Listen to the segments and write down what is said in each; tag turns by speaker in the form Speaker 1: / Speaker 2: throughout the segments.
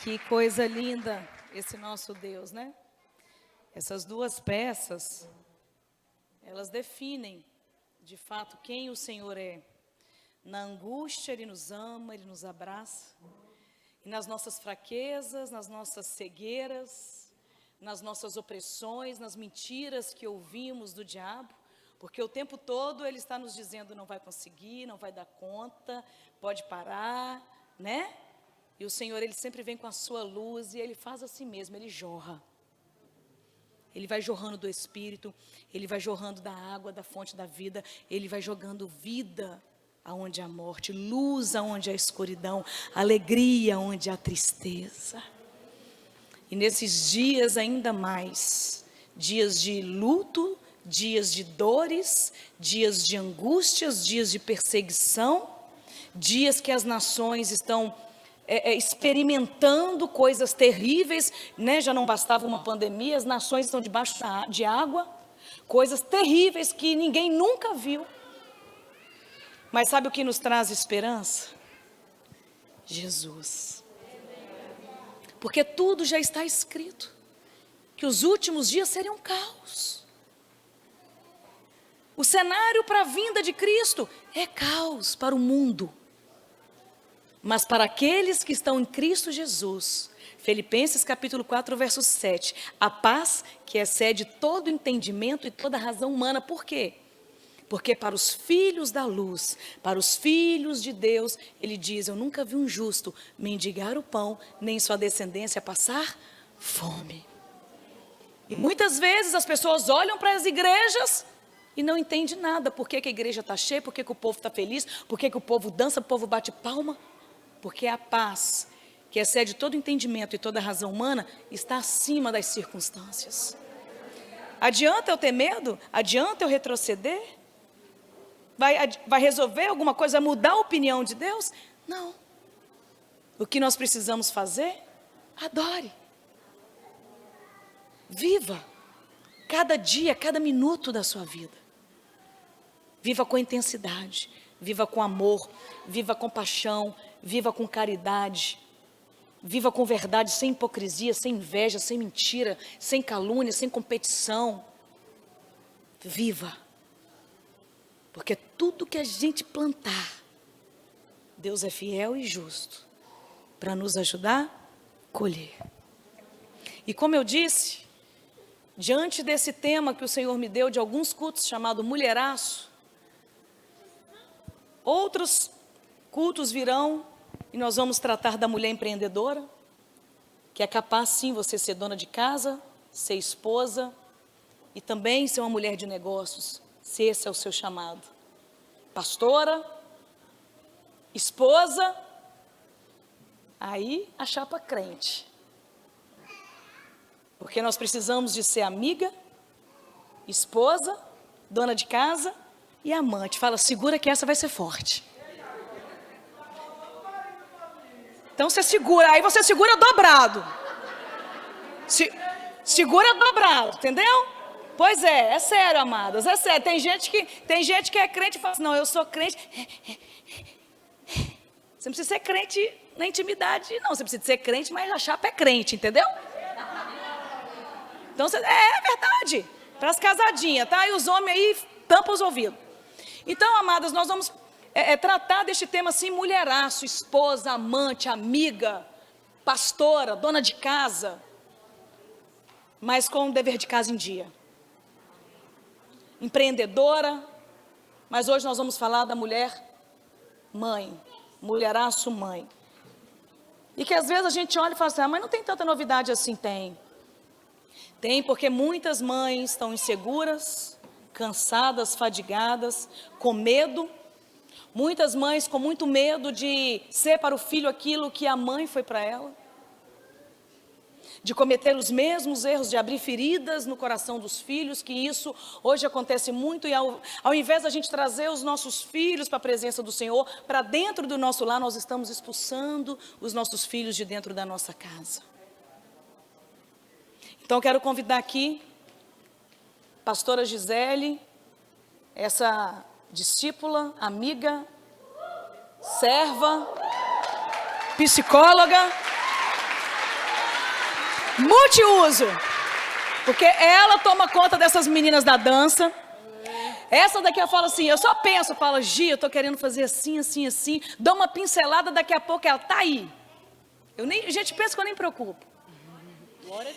Speaker 1: Que coisa linda esse nosso Deus, né? Essas duas peças, elas definem, de fato, quem o Senhor é. Na angústia, Ele nos ama, Ele nos abraça. E nas nossas fraquezas, nas nossas cegueiras, nas nossas opressões, nas mentiras que ouvimos do diabo, porque o tempo todo Ele está nos dizendo, não vai conseguir, não vai dar conta, pode parar, né? E o Senhor, Ele sempre vem com a sua luz e Ele faz assim mesmo, Ele jorra. Ele vai jorrando do Espírito, Ele vai jorrando da água, da fonte da vida, Ele vai jogando vida aonde há morte, luz aonde há escuridão, alegria onde há tristeza. E nesses dias ainda mais, dias de luto, dias de dores, dias de angústias, dias de perseguição, dias que as nações estão experimentando coisas terríveis, né? Já não bastava uma pandemia, as nações estão debaixo de água, coisas terríveis que ninguém nunca viu. Mas sabe o que nos traz esperança? Jesus. Porque tudo já está escrito, que os últimos dias seriam caos. O cenário para a vinda de Cristo é caos para o mundo. Mas para aqueles que estão em Cristo Jesus, Filipenses capítulo 4, verso 7, a paz que excede todo entendimento e toda razão humana. Por quê? Porque para os filhos da luz, para os filhos de Deus, Ele diz, eu nunca vi um justo mendigar o pão, nem sua descendência passar fome. E muitas vezes as pessoas olham para as igrejas e não entendem nada. Por que a igreja está cheia, por que o povo está feliz, por que o povo dança, o povo bate palma. Porque a paz, que excede todo entendimento e toda razão humana, está acima das circunstâncias. Adianta eu ter medo? Adianta eu retroceder? Vai resolver alguma coisa, mudar a opinião de Deus? Não. O que nós precisamos fazer? Adore. Viva cada dia, cada minuto da sua vida. Viva com intensidade, viva com amor, viva com paixão, viva com caridade, viva com verdade, sem hipocrisia, sem inveja, sem mentira, sem calúnia, sem competição. Viva. Porque tudo que a gente plantar, Deus é fiel e justo para nos ajudar a colher. E como eu disse, diante desse tema que o Senhor me deu de alguns cultos chamado Mulheraço, outros cultos virão e nós vamos tratar da mulher empreendedora, que é capaz sim você ser dona de casa, ser esposa e também ser uma mulher de negócios, se esse é o seu chamado. Pastora, esposa, aí a chapa crente. Porque nós precisamos de ser amiga, esposa, dona de casa e amante. Fala, segura que essa vai ser forte. Então você segura, aí você segura dobrado. Segura dobrado, entendeu? Pois é sério, amadas, é sério. Tem gente que é crente e fala assim, não, eu sou crente. Você não precisa ser crente na intimidade, não. Você precisa ser crente, mas a chapa é crente, entendeu? Então, é verdade. Para as casadinhas, tá? E os homens aí tampam os ouvidos. Então, amadas, nós vamos tratar deste tema assim, mulheraço, esposa, amante, amiga, pastora, dona de casa, mas com o dever de casa em dia. Empreendedora, mas hoje nós vamos falar da mulher mãe, mulheraço mãe. E que às vezes a gente olha e fala assim, mas não tem tanta novidade assim. Tem porque muitas mães estão inseguras, cansadas, fadigadas, com medo. Muitas mães com muito medo de ser para o filho aquilo que a mãe foi para ela. De cometer os mesmos erros, de abrir feridas no coração dos filhos, que isso hoje acontece muito. E ao invés da gente trazer os nossos filhos para a presença do Senhor, para dentro do nosso lar, nós estamos expulsando os nossos filhos de dentro da nossa casa. Então eu quero convidar aqui, pastora Gisele, essa discípula, amiga, serva, psicóloga, Multiuso. Porque ela toma conta dessas meninas da dança. Essa daqui eu falo assim, eu só penso, eu falo, Gi, eu tô querendo fazer assim, assim, assim. Dou uma pincelada, daqui a pouco ela tá aí. Gente, pensa que eu nem me preocupo.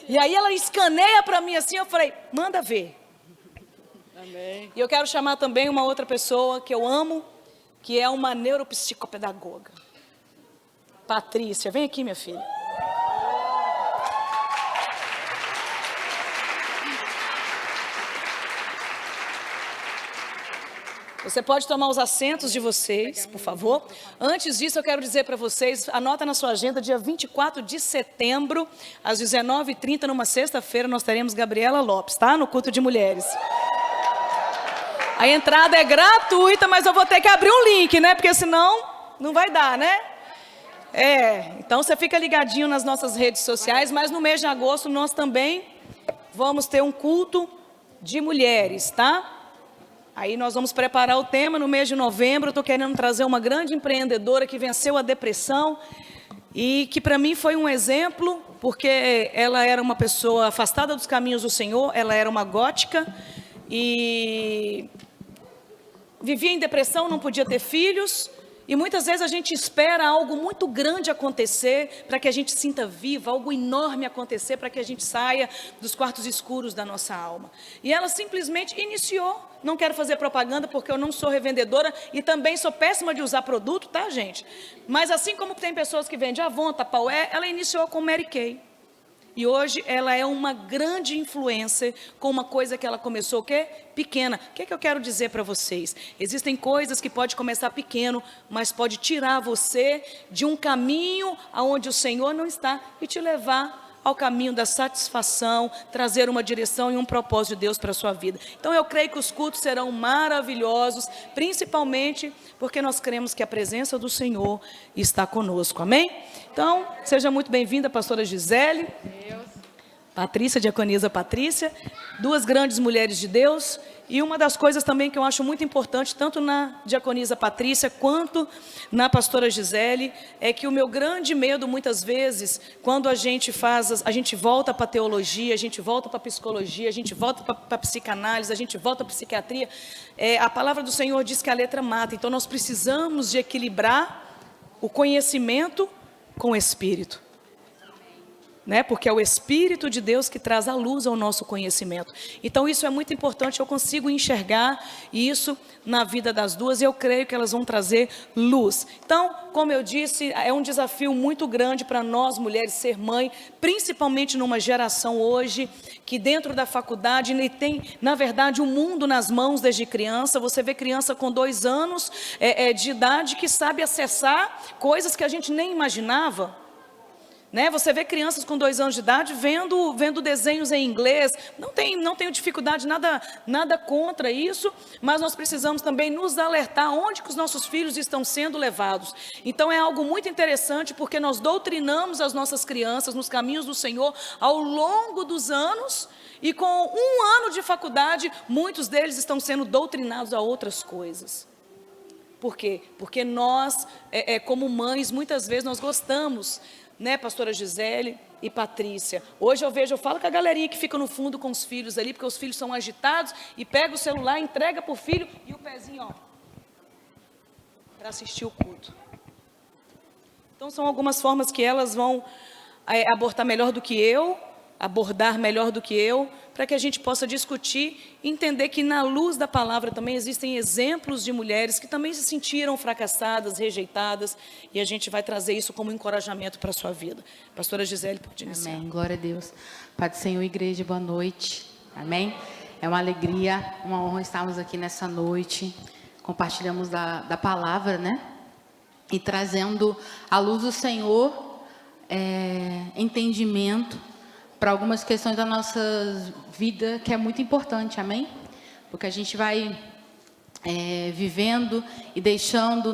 Speaker 1: E aí ela escaneia para mim assim, eu falei, manda ver. Amém. E eu quero chamar também uma outra pessoa que eu amo, que é uma neuropsicopedagoga. Patrícia, vem aqui, minha filha. Você pode tomar os assentos de vocês, por favor. Antes disso, eu quero dizer para vocês, anota na sua agenda, dia 24 de setembro, às 19h30, numa sexta-feira, nós teremos Gabriela Lopes, tá? No culto de mulheres. A entrada é gratuita, mas eu vou ter que abrir um link, né? Porque senão não vai dar, né? Então você fica ligadinho nas nossas redes sociais, mas no mês de agosto nós também vamos ter um culto de mulheres, tá? Aí nós vamos preparar o tema no mês de novembro. Eu estou querendo trazer uma grande empreendedora que venceu a depressão e que para mim foi um exemplo, porque ela era uma pessoa afastada dos caminhos do Senhor, ela era uma gótica e vivia em depressão, não podia ter filhos. E muitas vezes a gente espera algo muito grande acontecer para que a gente sinta viva, algo enorme acontecer para que a gente saia dos quartos escuros da nossa alma. E ela simplesmente iniciou. Não quero fazer propaganda porque eu não sou revendedora e também sou péssima de usar produto, tá, gente? Mas assim como tem pessoas que vendem Avon, Tupperware, ela iniciou com Mary Kay. E hoje ela é uma grande influencer com uma coisa que ela começou, o quê? Pequena. O que é que eu quero dizer para vocês? Existem coisas que pode começar pequeno, mas pode tirar você de um caminho aonde o Senhor não está e te levar ao caminho da satisfação, trazer uma direção e um propósito de Deus para a sua vida. Então eu creio que os cultos serão maravilhosos, principalmente porque nós cremos que a presença do Senhor está conosco, amém? Então, seja muito bem-vinda, pastora Gisele, Patrícia, diaconisa Patrícia, duas grandes mulheres de Deus. E uma das coisas também que eu acho muito importante, tanto na diaconisa Patrícia quanto na pastora Gisele, é que o meu grande medo, muitas vezes, quando a gente volta para a teologia, a gente volta para a psicologia, a gente volta para a psicanálise, a gente volta para a psiquiatria, a palavra do Senhor diz que a letra mata. Então nós precisamos de equilibrar o conhecimento com o espírito. Porque é o Espírito de Deus que traz a luz ao nosso conhecimento. Então isso é muito importante, eu consigo enxergar isso na vida das duas e eu creio que elas vão trazer luz. Então, como eu disse, é um desafio muito grande para nós mulheres ser mãe, principalmente numa geração hoje que dentro da faculdade tem, na verdade, o mundo nas mãos desde criança. Você vê criança com 2 anos de idade que sabe acessar coisas que a gente nem imaginava. Você vê crianças com 2 anos de idade vendo desenhos em inglês. Não tenho dificuldade, nada contra isso, mas nós precisamos também nos alertar onde que os nossos filhos estão sendo levados. Então é algo muito interessante, porque nós doutrinamos as nossas crianças nos caminhos do Senhor ao longo dos anos, e com 1 ano de faculdade, muitos deles estão sendo doutrinados a outras coisas. Por quê? Porque nós, como mães, muitas vezes nós gostamos, pastora Gisele e Patrícia. Hoje eu falo com a galerinha que fica no fundo com os filhos ali, porque os filhos são agitados, e pega o celular, entrega para o filho, e o pezinho, para assistir o culto. Então são algumas formas que elas vão abordar melhor do que eu, para que a gente possa discutir e entender que na luz da palavra também existem exemplos de mulheres que também se sentiram fracassadas, rejeitadas, e a gente vai trazer isso como encorajamento para a sua vida. Pastora Gisele, pode iniciar.
Speaker 2: Amém, glória a Deus. Pai do Senhor, igreja, boa noite. Amém? É uma alegria, uma honra estarmos aqui nessa noite, compartilhamos da palavra, e trazendo à luz do Senhor entendimento para algumas questões da nossa vida, que é muito importante, amém? Porque a gente vai vivendo e deixando,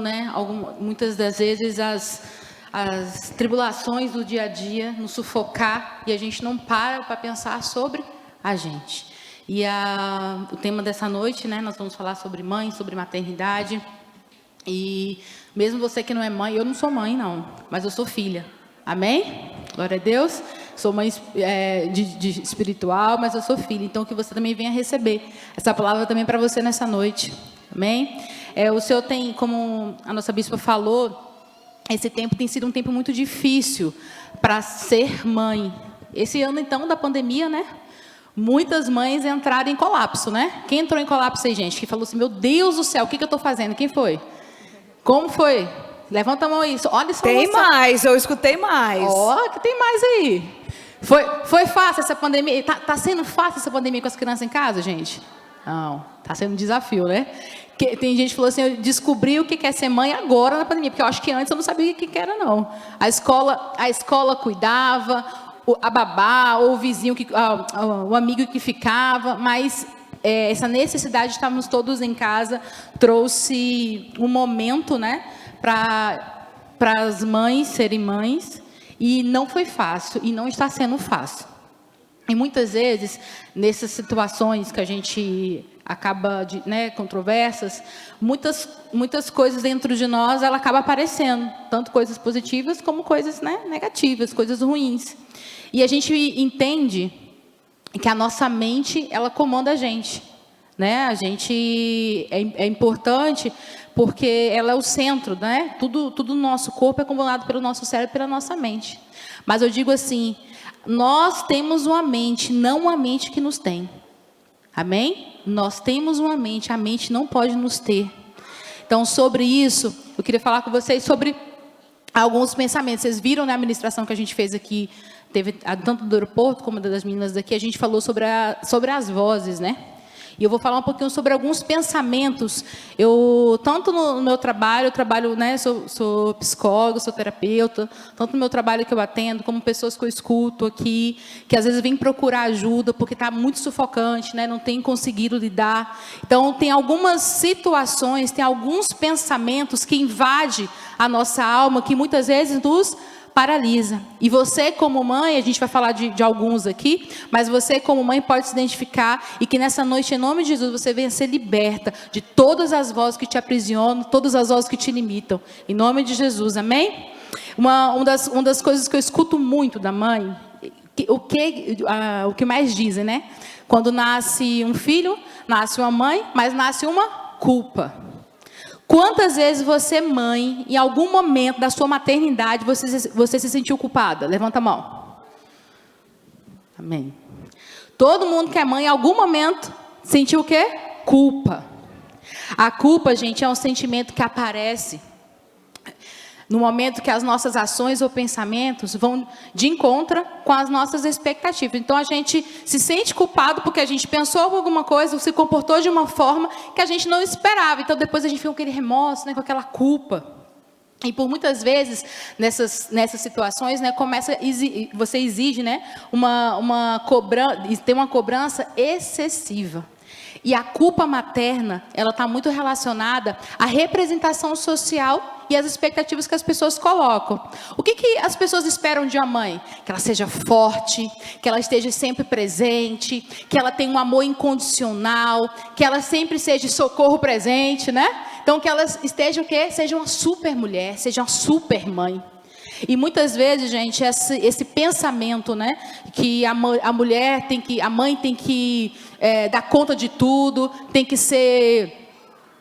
Speaker 2: muitas das vezes as tribulações do dia a dia nos sufocar, e a gente não para pensar sobre a gente. E o tema dessa noite, nós vamos falar sobre mãe, sobre maternidade. E mesmo você que não é mãe, eu não sou mãe não, mas eu sou filha, amém? Glória a Deus. sou mãe de espiritual, mas eu sou filha. Então, que você também venha receber essa palavra também para você nessa noite. Amém? O Senhor tem, como a nossa bispa falou, esse tempo tem sido um tempo muito difícil para ser mãe. Esse ano, então, da pandemia, né? Muitas mães entraram em colapso, né? Quem entrou em colapso aí, gente? Que falou assim, meu Deus do céu, o que eu estou fazendo? Quem foi? Como foi? Levanta a mão aí. Olha só.
Speaker 1: Tem mais, eu escutei mais.
Speaker 2: Ó, que tem mais aí. Foi fácil essa pandemia? Tá sendo fácil essa pandemia com as crianças em casa, gente? Não, tá sendo um desafio, né? Tem gente que falou assim, eu descobri o que é ser mãe agora na pandemia, porque eu acho que antes eu não sabia o que era, não. A escola cuidava, a babá, ou o vizinho, o amigo que ficava, mas essa necessidade de estarmos todos em casa trouxe um momento, né, para as mães serem mães, e não foi fácil, e não está sendo fácil. E muitas vezes, nessas situações que a gente acaba controversas, muitas coisas dentro de nós, ela acaba aparecendo, tanto coisas positivas como coisas, né, negativas, coisas ruins. E a gente entende que a nossa mente, ela comanda a gente, né? A gente é importante porque ela é o centro, né? Tudo no nosso corpo é comandado pelo nosso cérebro e pela nossa mente. Mas eu digo assim, nós temos uma mente, não uma mente que nos tem. Amém? Nós temos uma mente, a mente não pode nos ter. Então, sobre isso, eu queria falar com vocês sobre alguns pensamentos. Vocês viram na administração que a gente fez aqui, teve tanto do aeroporto como das meninas daqui, a gente falou sobre as vozes, né? E eu vou falar um pouquinho sobre alguns pensamentos. Tanto no meu trabalho, eu trabalho, né, sou psicóloga, sou terapeuta, tanto no meu trabalho que eu atendo, como pessoas que eu escuto aqui, que às vezes vêm procurar ajuda, porque está muito sufocante, né, não tem conseguido lidar. Então, tem algumas situações, tem alguns pensamentos que invadem a nossa alma, que muitas vezes nos paralisa. E você como mãe, a gente vai falar de alguns aqui, mas você como mãe pode se identificar e que nessa noite, em nome de Jesus, você venha ser liberta de todas as vozes que te aprisionam, todas as vozes que te limitam. Em nome de Jesus, amém? Uma das coisas que eu escuto muito da mãe, o que mais dizem, né? Quando nasce um filho, nasce uma mãe, mas nasce uma culpa. Quantas vezes você, mãe, em algum momento da sua maternidade, você se sentiu culpada? Levanta a mão. Amém. Todo mundo que é mãe, em algum momento, sentiu o quê? Culpa. A culpa, gente, é um sentimento que aparece no momento que as nossas ações ou pensamentos vão de encontro com as nossas expectativas. Então, a gente se sente culpado porque a gente pensou alguma coisa, ou se comportou de uma forma que a gente não esperava. Então, depois a gente fica com aquele remorso, né, com aquela culpa. E por muitas vezes, nessas situações, né, você exige, né, tem uma cobrança excessiva. E a culpa materna, ela está muito relacionada à representação social e às expectativas que as pessoas colocam. O que as pessoas esperam de uma mãe? Que ela seja forte, que ela esteja sempre presente, que ela tenha um amor incondicional, que ela sempre seja socorro presente, né? Então, que ela esteja o quê? Seja uma super mulher, seja uma super mãe. E muitas vezes, gente, esse pensamento, né, que a mãe tem que dar conta de tudo, tem que ser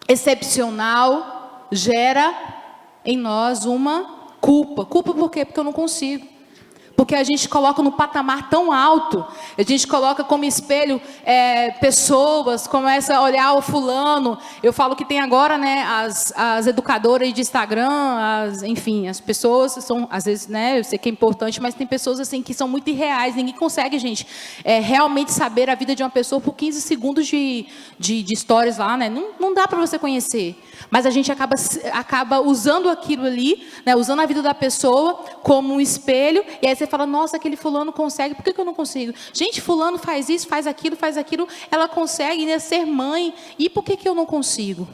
Speaker 2: excepcional, gera em nós uma culpa. Culpa por quê? Porque eu não consigo. Porque a gente coloca no patamar tão alto, a gente coloca como espelho pessoas, começa a olhar o fulano. Eu falo que tem agora, né, as educadoras de Instagram, enfim, as pessoas são, às vezes, né, eu sei que é importante, mas tem pessoas assim que são muito irreais. Ninguém consegue, gente, realmente saber a vida de uma pessoa por 15 segundos de stories lá, né? Não dá para você conhecer. Mas a gente acaba usando aquilo ali, né, usando a vida da pessoa como um espelho, e aí você fala, nossa, aquele fulano consegue, por que eu não consigo? Gente, fulano faz isso, faz aquilo, ela consegue, né, ser mãe, e por que eu não consigo?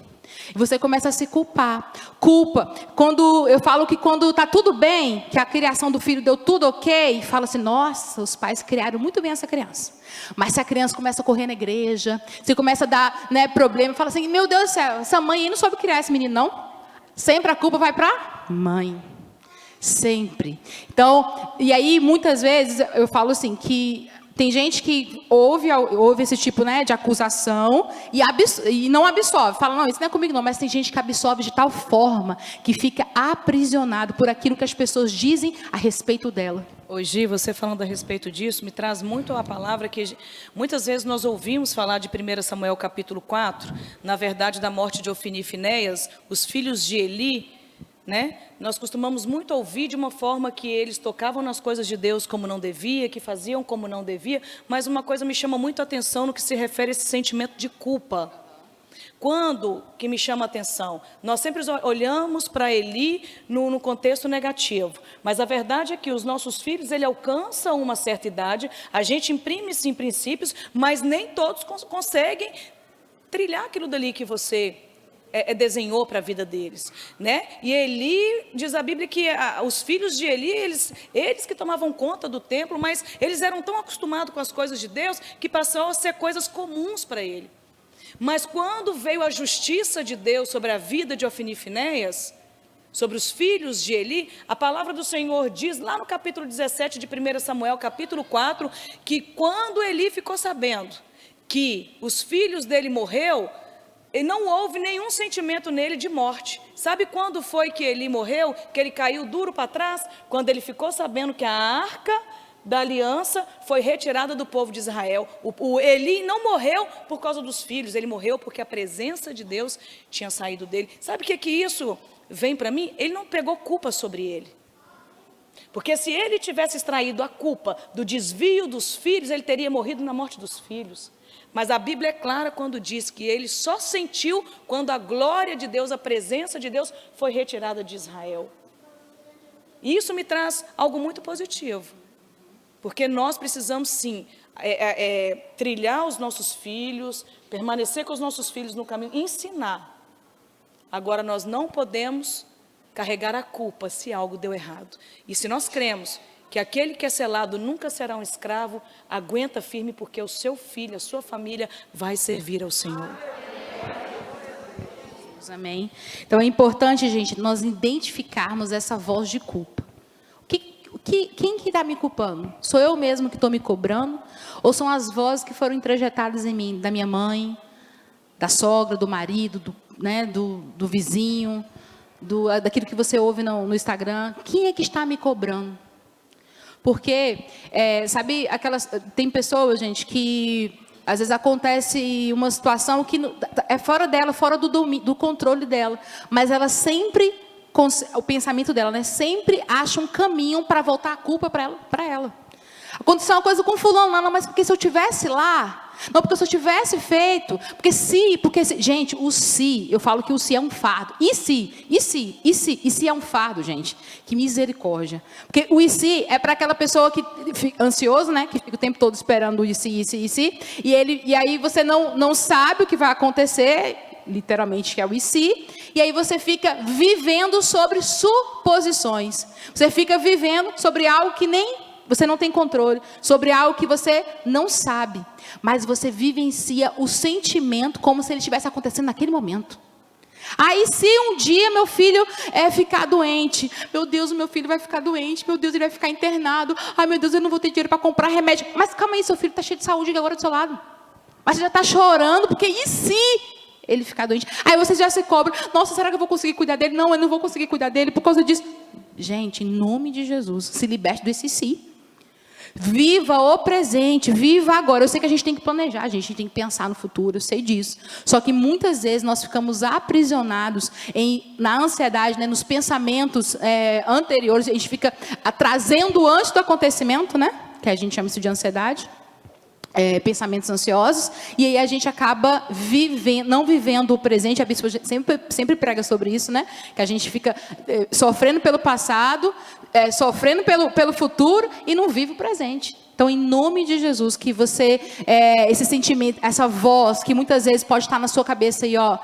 Speaker 2: E você começa a se culpar. Culpa. Eu falo que quando está tudo bem, que a criação do filho deu tudo ok, fala assim, nossa, os pais criaram muito bem essa criança. Mas se a criança começa a correr na igreja, se começa a dar, né, problema, fala assim, meu Deus do céu, essa mãe aí não soube criar esse menino, não? Sempre a culpa vai para a mãe. Sempre. Então, e aí muitas vezes eu falo assim, que tem gente que ouve esse tipo, né, de acusação e não absolve. Fala, não, isso não é comigo não, mas tem gente que absolve de tal forma que fica aprisionado por aquilo que as pessoas dizem a respeito dela.
Speaker 1: Hoje, você falando a respeito disso, me traz muito a palavra que muitas vezes nós ouvimos falar de 1 Samuel capítulo 4, na verdade da morte de Ofni e Finéias, os filhos de Eli, né? Nós costumamos muito ouvir de uma forma que eles tocavam nas coisas de Deus como não devia, que faziam como não devia, mas uma coisa me chama muito a atenção no que se refere a esse sentimento de culpa. Quando que me chama a atenção? Nós sempre olhamos para Eli no contexto negativo, mas a verdade é que os nossos filhos, ele alcançam uma certa idade, a gente imprime-se em princípios, mas nem todos conseguem trilhar aquilo dali que você desenhou para a vida deles, né? E Eli, diz a Bíblia que os filhos de Eli, eles que tomavam conta do templo, mas eles eram tão acostumados com as coisas de Deus, que passou a ser coisas comuns para ele. Mas quando veio a justiça de Deus sobre a vida de Ofni e Finéias, sobre os filhos de Eli, a palavra do Senhor diz, lá no capítulo 17 de 1 Samuel, capítulo 4, que quando Eli ficou sabendo que os filhos dele morreu, e não houve nenhum sentimento nele de morte. Sabe quando foi que Eli morreu? Que ele caiu duro para trás? Quando ele ficou sabendo que a arca da aliança foi retirada do povo de Israel. O Eli não morreu por causa dos filhos, ele morreu porque a presença de Deus tinha saído dele. Sabe o que isso vem para mim? Ele não pegou culpa sobre ele. Porque se ele tivesse extraído a culpa do desvio dos filhos, ele teria morrido na morte dos filhos. Mas a Bíblia é clara quando diz que ele só sentiu quando a glória de Deus, a presença de Deus foi retirada de Israel. E isso me traz algo muito positivo. Porque nós precisamos sim trilhar os nossos filhos, permanecer com os nossos filhos no caminho, ensinar. Agora nós não podemos carregar a culpa se algo deu errado. E se nós cremos que aquele que é selado nunca será um escravo, aguenta firme, porque o seu filho, a sua família vai servir ao Senhor.
Speaker 2: Amém. Então é importante, gente, nós identificarmos essa voz de culpa. Quem que está me culpando? Sou eu mesmo que estou me cobrando? Ou são as vozes que foram introjetadas em mim, da minha mãe, da sogra, do marido, do vizinho, daquilo que você ouve no Instagram? Quem é que está me cobrando? Porque, sabe, tem pessoas, gente, que às vezes acontece uma situação que é fora dela, fora do controle dela, mas ela sempre, o pensamento dela, né, sempre acha um caminho para voltar a culpa para ela. Aconteceu uma coisa com fulano lá, mas porque se eu tivesse lá, não, porque se eu tivesse feito, porque se, gente, o se, eu falo que o se é um fardo. E se é um fardo, gente, que misericórdia. Porque o e se é para aquela pessoa que fica ansioso, né, que fica o tempo todo esperando o e se, e aí você não sabe o que vai acontecer, literalmente que é o e se, e aí você fica vivendo sobre suposições. Você fica vivendo sobre algo que nem você não tem controle, sobre algo que você não sabe, mas você vivencia o sentimento como se ele estivesse acontecendo naquele momento. Aí se um dia meu filho ficar doente, meu Deus, o meu filho vai ficar doente, meu Deus, ele vai ficar internado, ai meu Deus, eu não vou ter dinheiro para comprar remédio. Mas calma aí, seu filho está cheio de saúde agora do seu lado. Mas você já está chorando, porque e se ele ficar doente? Aí você já se cobra, nossa, será que eu vou conseguir cuidar dele? Não, eu não vou conseguir cuidar dele por causa disso. Gente, em nome de Jesus, se liberte desse si. Viva o presente, viva agora. Eu sei que a gente tem que planejar, a gente tem que pensar no futuro, eu sei disso. Só que muitas vezes nós ficamos aprisionados na ansiedade, né, nos pensamentos anteriores. A gente fica trazendo antes do acontecimento, né, que a gente chama isso de ansiedade. Pensamentos ansiosos, e aí a gente acaba não vivendo o presente. A bispa sempre prega sobre isso, né? Que a gente fica sofrendo pelo passado, sofrendo pelo futuro e não vive o presente. Então, em nome de Jesus, que você, esse sentimento, essa voz que muitas vezes pode estar na sua cabeça aí, ó,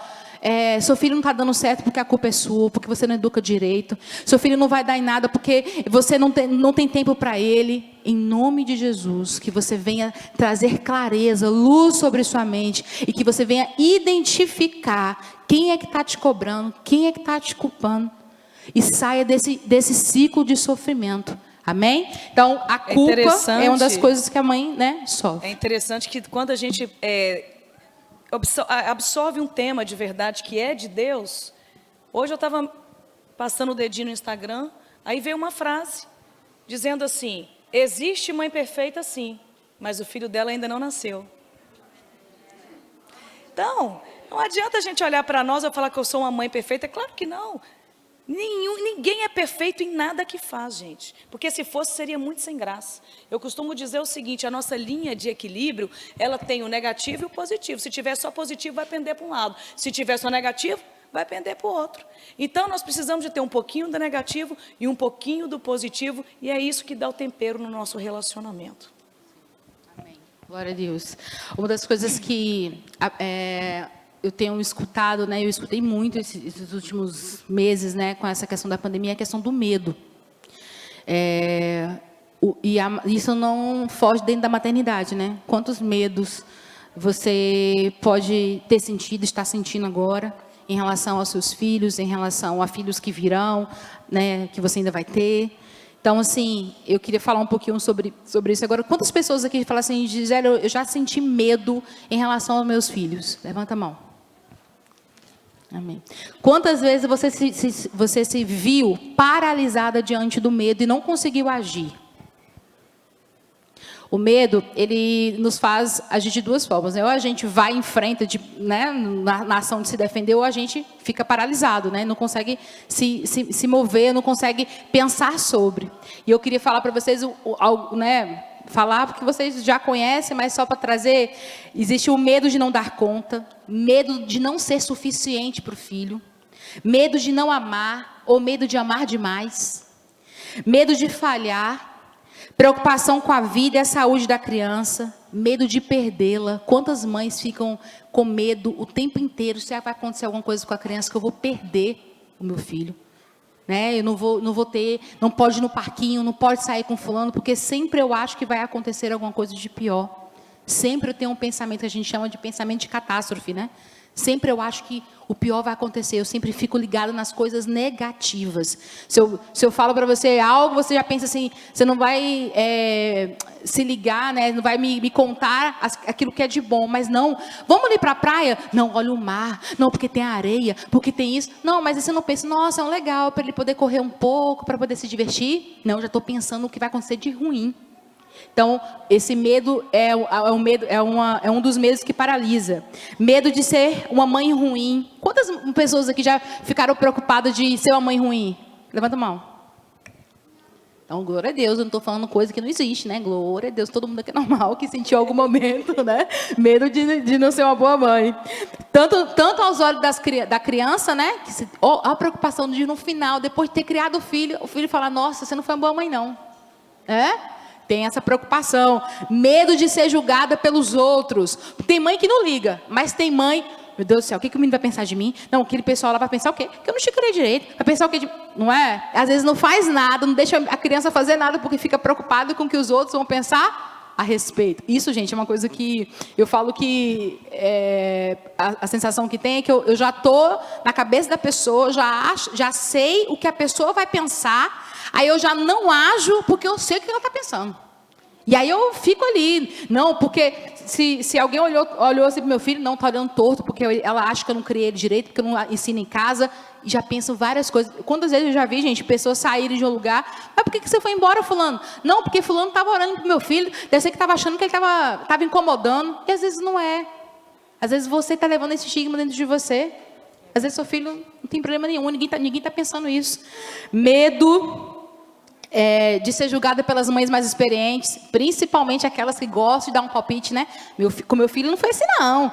Speaker 2: seu filho não está dando certo porque a culpa é sua, porque você não educa direito. Seu filho não vai dar em nada porque você não tem tempo para ele. Em nome de Jesus, que você venha trazer clareza, luz sobre sua mente, e que você venha identificar quem é que está te cobrando, quem é que está te culpando. e saia desse ciclo de sofrimento. Amém? Então, a culpa é uma das coisas que a mãe, né, sofre.
Speaker 1: É interessante que quando a gente absorve um tema de verdade que é de Deus. Hoje eu estava passando o dedinho no Instagram, aí veio uma frase dizendo assim: existe mãe perfeita sim, mas o filho dela ainda não nasceu. Então, não adianta a gente olhar para nós e falar que eu sou uma mãe perfeita. É claro que não. Ninguém é perfeito em nada que faz, gente. Porque se fosse, seria muito sem graça. Eu costumo dizer o seguinte: a nossa linha de equilíbrio, ela tem o negativo e o positivo. Se tiver só positivo, vai pender para um lado. Se tiver só negativo, vai pender para o outro. Então, nós precisamos de ter um pouquinho do negativo e um pouquinho do positivo. E é isso que dá o tempero no nosso relacionamento.
Speaker 2: Amém. Glória a Deus. Uma das coisas que eu tenho escutado, né? Eu escutei muito esses últimos meses, né? Com essa questão da pandemia, a questão do medo. Isso não foge dentro da maternidade, né? Quantos medos você pode ter sentido, está sentindo agora, em relação aos seus filhos, em relação a filhos que virão, né? Que você ainda vai ter. Então, assim, eu queria falar um pouquinho sobre isso. Agora, quantas pessoas aqui falam assim, Gisele, eu já senti medo em relação aos meus filhos? Levanta a mão. Amém. Quantas vezes você se viu paralisada diante do medo e não conseguiu agir? O medo, ele nos faz agir de duas formas, né? Ou a gente vai em frente, né, na ação de se defender, ou a gente fica paralisado, né? Não consegue se mover, não consegue pensar sobre. E eu queria falar para vocês, né, falar porque vocês já conhecem, mas só para trazer, existe o medo de não dar conta, medo de não ser suficiente para o filho, medo de não amar, ou medo de amar demais, medo de falhar, preocupação com a vida e a saúde da criança, medo de perdê-la. Quantas mães ficam com medo o tempo inteiro? Se vai acontecer alguma coisa com a criança, que eu vou perder o meu filho, né? Eu não vou ter, não pode ir no parquinho, não pode sair com fulano, porque sempre eu acho que vai acontecer alguma coisa de pior. Sempre eu tenho um pensamento que a gente chama de pensamento de catástrofe, né? Sempre eu acho que o pior vai acontecer. Eu sempre fico ligada nas coisas negativas. Se eu falo para você algo, você já pensa assim, você não vai se ligar, né? Não vai me contar aquilo que é de bom. Mas não, vamos ali para a praia? Não, olha o mar. Não, porque tem areia, porque tem isso. Não, mas você não pensa, nossa, é um legal para ele poder correr um pouco, para poder se divertir. Não, já estou pensando o que vai acontecer de ruim. Então, esse medo é um dos medos que paralisa. Medo de ser uma mãe ruim. Quantas pessoas aqui já ficaram preocupadas de ser uma mãe ruim? Levanta a mão. Então, glória a Deus, eu não estou falando coisa que não existe, né? Glória a Deus, todo mundo aqui é normal que sentiu em algum momento, né? Medo de não ser uma boa mãe. Tanto aos olhos da criança, né? A preocupação de no final, depois de ter criado o filho falar, nossa, você não foi uma boa mãe, não. Tem essa preocupação, medo de ser julgada pelos outros. Tem mãe que não liga, mas tem mãe, meu Deus do céu, o que o menino vai pensar de mim? Não, aquele pessoal lá vai pensar o quê? Que eu não chicarei direito. Vai pensar o quê? Não é? Às vezes não faz nada, não deixa a criança fazer nada porque fica preocupado com o que os outros vão pensar a respeito. Isso, gente, é uma coisa que eu falo que a sensação que tem é que eu já estou na cabeça da pessoa, já sei o que a pessoa vai pensar. Aí eu já não ajo porque eu sei o que ela está pensando. E aí eu fico ali. Não, porque se alguém olhou assim para o meu filho, não, está olhando torto, porque ela acha que eu não criei ele direito, porque eu não ensino em casa, e já penso várias coisas. Quantas vezes eu já vi, gente, pessoas saírem de um lugar, mas por que você foi embora, fulano? Não, porque fulano estava orando para o meu filho, deve ser que estava achando que ele estava incomodando, e às vezes não é. Às vezes você está levando esse estigma dentro de você. Às vezes seu filho não tem problema nenhum, ninguém tá pensando isso. Medo de ser julgada pelas mães mais experientes, principalmente aquelas que gostam de dar um palpite, né? Com meu filho não foi assim, não.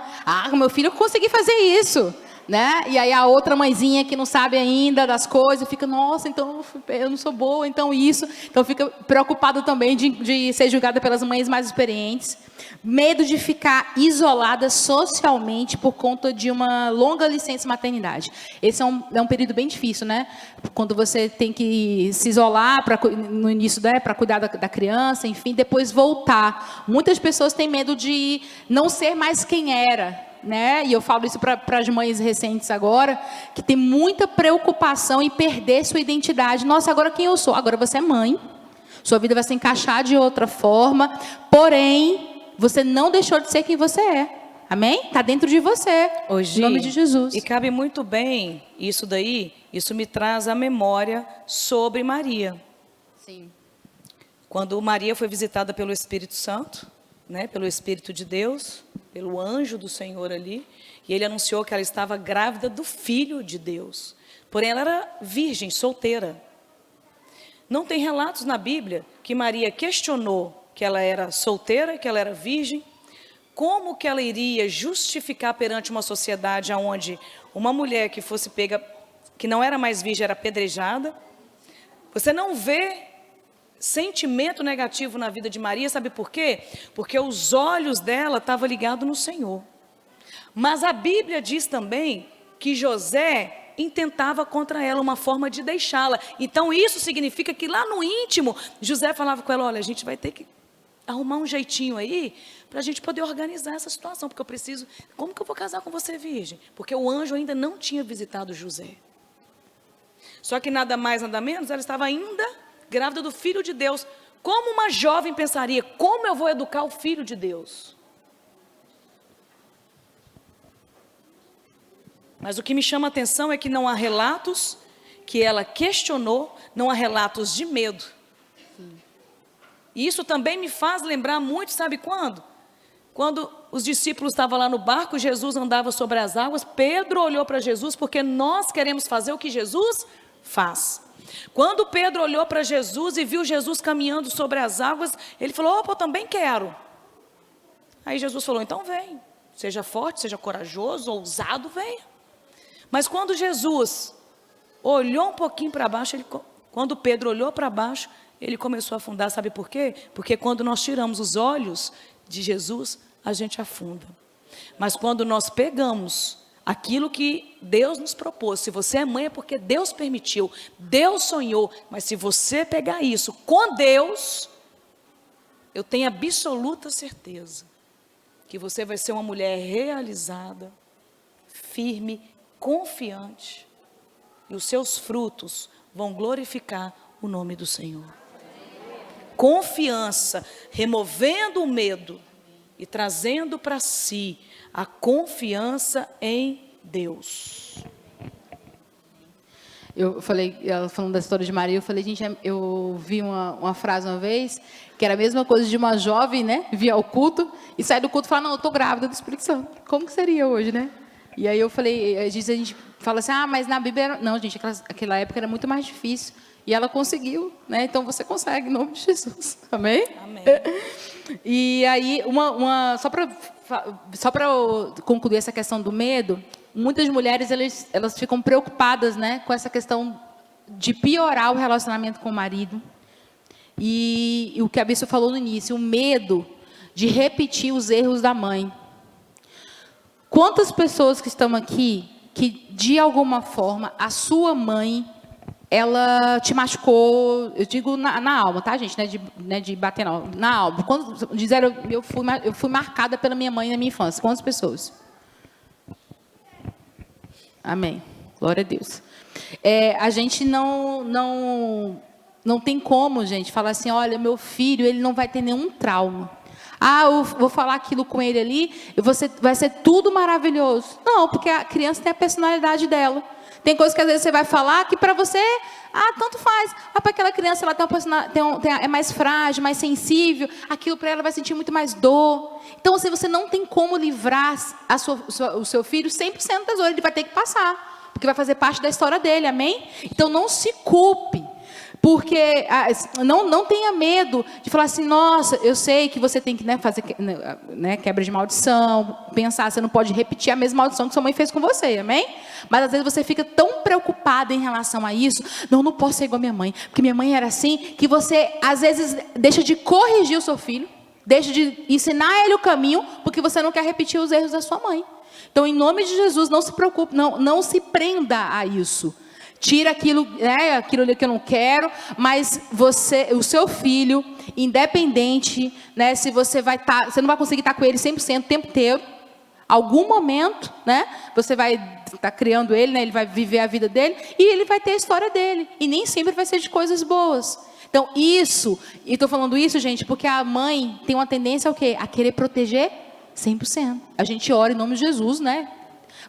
Speaker 2: Com meu filho eu consegui fazer isso, né? E aí a outra mãezinha que não sabe ainda das coisas, fica, nossa, então eu não sou boa, então isso. Então fica preocupada também de ser julgada pelas mães mais experientes. Medo de ficar isolada socialmente por conta de uma longa licença maternidade. Esse é um período bem difícil, né? Quando você tem que se isolar no início, né, para cuidar da criança, enfim, depois voltar. Muitas pessoas têm medo de não ser mais quem era. né? E eu falo isso para as mães recentes agora, que tem muita preocupação em perder sua identidade. Nossa, agora quem eu sou? Agora você é mãe. Sua vida vai se encaixar de outra forma. Porém, você não deixou de ser quem você é. Amém? Está dentro de você.
Speaker 1: Hoje,
Speaker 2: em nome de Jesus.
Speaker 1: E cabe muito bem isso daí. Isso me traz a memória sobre Maria.
Speaker 2: Sim.
Speaker 1: Quando Maria foi visitada pelo Espírito Santo, né, pelo Espírito de Deus, pelo anjo do Senhor ali, e ele anunciou que ela estava grávida do Filho de Deus. Porém, ela era virgem, solteira. Não tem relatos na Bíblia que Maria questionou que ela era solteira, que ela era virgem. Como que ela iria justificar perante uma sociedade onde uma mulher que fosse pega, que não era mais virgem, era apedrejada? Você não vê sentimento negativo na vida de Maria, sabe por quê? Porque os olhos dela estavam ligados no Senhor. Mas a Bíblia diz também que José intentava contra ela uma forma de deixá-la. Então isso significa que lá no íntimo, José falava com ela, olha, a gente vai ter que arrumar um jeitinho aí, para a gente poder organizar essa situação, porque eu preciso, como que eu vou casar com você virgem? Porque o anjo ainda não tinha visitado José. Só que nada mais, nada menos, ela estava ainda grávida do Filho de Deus. Como uma jovem pensaria, como eu vou educar o Filho de Deus? Mas o que me chama a atenção é que não há relatos que ela questionou, não há relatos de medo. E isso também me faz lembrar muito, sabe quando? Quando os discípulos estavam lá no barco, Jesus andava sobre as águas, Pedro olhou para Jesus, porque nós queremos fazer o que Jesus faz. Quando Pedro olhou para Jesus e viu Jesus caminhando sobre as águas, ele falou, opa, eu também quero. Aí Jesus falou, então vem, seja forte, seja corajoso, ousado, venha. Mas quando Jesus olhou um pouquinho para baixo, quando Pedro olhou para baixo, ele começou a afundar, sabe por quê? Porque quando nós tiramos os olhos de Jesus, a gente afunda. Mas quando nós pegamos aquilo que Deus nos propôs, se você é mãe é porque Deus permitiu, Deus sonhou, mas se você pegar isso com Deus, eu tenho absoluta certeza que você vai ser uma mulher realizada, firme, confiante, e os seus frutos vão glorificar o nome do Senhor. Confiança, removendo o medo e trazendo para si a confiança em Deus.
Speaker 2: Eu falei, ela falando da história de Maria, eu falei, gente, eu vi uma frase uma vez, que era a mesma coisa de uma jovem, né, vir ao culto, e sair do culto e falar, não, eu estou grávida do Espírito Santo. Como que seria hoje, né? E aí eu falei, a gente fala assim, mas na Bíblia, não, gente, aquela época era muito mais difícil. E ela conseguiu, né? Então você consegue, em nome de Jesus. Amém?
Speaker 1: Amém.
Speaker 2: E aí, só para concluir essa questão do medo, muitas mulheres elas ficam preocupadas, né, com essa questão de piorar o relacionamento com o marido. E o que a Bíblia falou no início, o medo de repetir os erros da mãe. Quantas pessoas que estão aqui, que de alguma forma a sua mãe, ela te machucou, eu digo na alma, tá, gente? Não é de bater na alma. Quando disseram, eu fui marcada pela minha mãe na minha infância. Quantas pessoas? Amém. Glória a Deus. A gente não tem como, gente, falar assim, olha, meu filho, ele não vai ter nenhum trauma. Eu vou falar aquilo com ele ali, vai ser tudo maravilhoso. Não, porque a criança tem a personalidade dela. Tem coisas que às vezes você vai falar que para você, tanto faz. Para aquela criança, ela é mais frágil, mais sensível. Aquilo para ela vai sentir muito mais dor. Então, assim, você não tem como livrar o seu filho 100% das dores. Ele vai ter que passar, porque vai fazer parte da história dele, amém? Então, não se culpe. Porque não tenha medo de falar assim, nossa, eu sei que você tem que fazer quebra de maldição, pensar, você não pode repetir a mesma maldição que sua mãe fez com você, amém? Mas às vezes você fica tão preocupada em relação a isso, não posso ser igual a minha mãe, porque minha mãe era assim, que você às vezes deixa de corrigir o seu filho, deixa de ensinar ele o caminho, porque você não quer repetir os erros da sua mãe. Então, em nome de Jesus, não se preocupe, não se prenda a isso. Tira aquilo ali que eu não quero, mas o seu filho, independente, né, se você não vai conseguir estar com ele 100% o tempo inteiro. algum momento, né, você vai estar criando ele, né, ele vai viver a vida dele, e ele vai ter a história dele. E nem sempre vai ser de coisas boas. Então, isso, e estou falando isso, gente, porque a mãe tem uma tendência ao quê? A querer proteger 100%. A gente ora em nome de Jesus, né?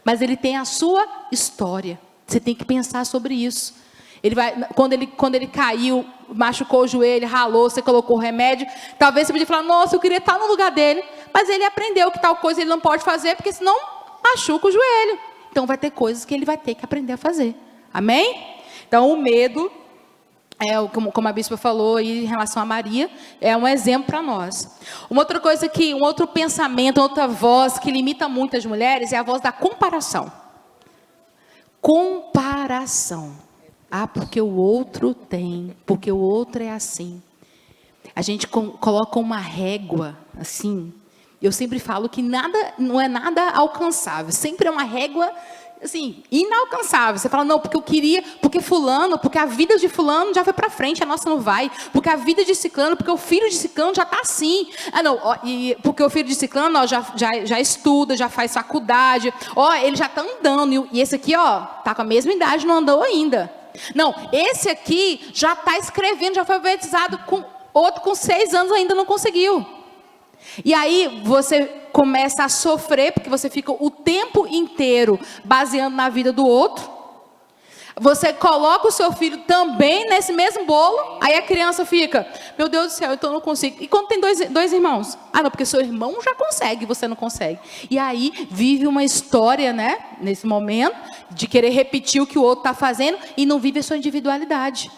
Speaker 2: Mas ele tem a sua história. Você tem que pensar sobre isso. Ele vai, quando ele caiu, machucou o joelho, ralou, você colocou o remédio, talvez você podia falar, nossa, eu queria estar no lugar dele. Mas ele aprendeu que tal coisa ele não pode fazer, porque senão machuca o joelho. Então vai ter coisas que ele vai ter que aprender a fazer. Amém? Então o medo, como a bispa falou em relação a Maria, é um exemplo para nós. Uma outra coisa um outro pensamento, outra voz que limita muito as mulheres é a voz da comparação. Comparação. Ah, porque o outro tem, porque o outro é assim. A gente coloca uma régua assim. Eu sempre falo que não é nada alcançável. Sempre é uma régua assim, inalcançável. Você fala, não, porque eu queria, porque fulano, porque a vida de fulano já foi para frente, a nossa não vai. Porque a vida de ciclano, porque o filho de ciclano já está assim. Ah, não, e porque o filho de ciclano já estuda, já faz faculdade. Ele já está andando. E esse aqui, está com a mesma idade, não andou ainda. Não, esse aqui já está escrevendo, já foi alfabetizado, outro com 6 anos ainda não conseguiu. E aí você começa a sofrer, porque você fica o tempo inteiro baseando na vida do outro. Você coloca o seu filho também nesse mesmo bolo, aí a criança fica, meu Deus do céu, então eu não consigo. E quando tem dois irmãos? Ah, não, porque seu irmão já consegue, você não consegue. E aí vive uma história, né, nesse momento, de querer repetir o que o outro está fazendo e não vive a sua individualidade.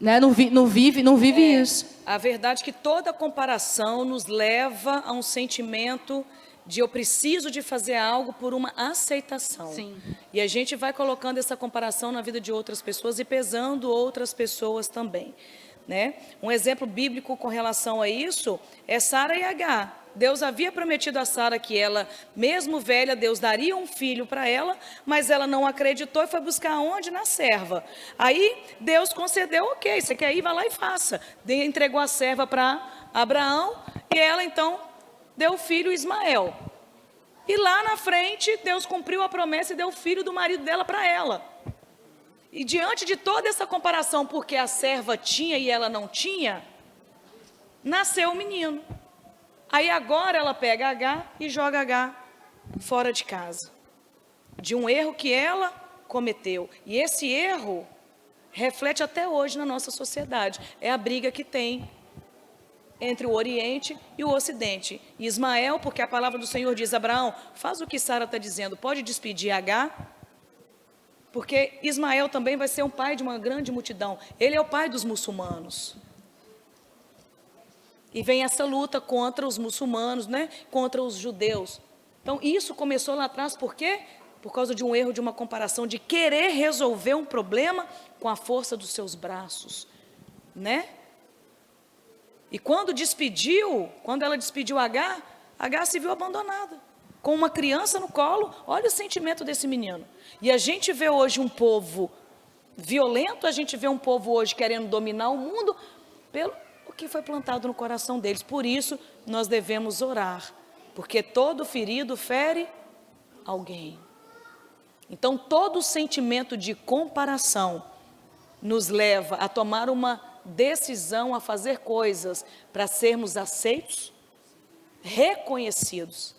Speaker 2: Né? Não vive isso.
Speaker 1: A verdade é que toda comparação nos leva a um sentimento de eu preciso de fazer algo por uma aceitação.
Speaker 2: Sim.
Speaker 1: E a gente vai colocando essa comparação na vida de outras pessoas e pesando outras pessoas também. Né? Um exemplo bíblico com relação a isso é Sara e Agar. Deus havia prometido a Sara que ela, mesmo velha, Deus daria um filho para ela, mas ela não acreditou e foi buscar onde? Na serva. Aí Deus concedeu, ok, você quer ir, vai lá e faça. Entregou a serva para Abraão e ela então deu o filho Ismael. E lá na frente, Deus cumpriu a promessa e deu o filho do marido dela para ela. E diante de toda essa comparação, porque a serva tinha e ela não tinha, nasceu o menino. Aí agora ela pega H e joga H fora de casa. De um erro que ela cometeu. E esse erro reflete até hoje na nossa sociedade. É a briga que tem entre o Oriente e o Ocidente. Ismael, porque a palavra do Senhor diz, Abraão, faz o que Sara está dizendo, pode despedir H, porque Ismael também vai ser um pai de uma grande multidão. Ele é o pai dos muçulmanos. E vem essa luta contra os muçulmanos, né? Contra os judeus. Então, isso começou lá atrás, por quê? Por causa de um erro, de uma comparação, de querer resolver um problema com a força dos seus braços, né? E quando ela despediu H se viu abandonada, com uma criança no colo. Olha o sentimento desse menino. E a gente vê hoje um povo violento, a gente vê um povo hoje querendo dominar o mundo pelo que foi plantado no coração deles. Por isso, nós devemos orar, porque todo ferido fere alguém. Então, todo sentimento de comparação nos leva a tomar uma decisão, a fazer coisas para sermos aceitos, reconhecidos.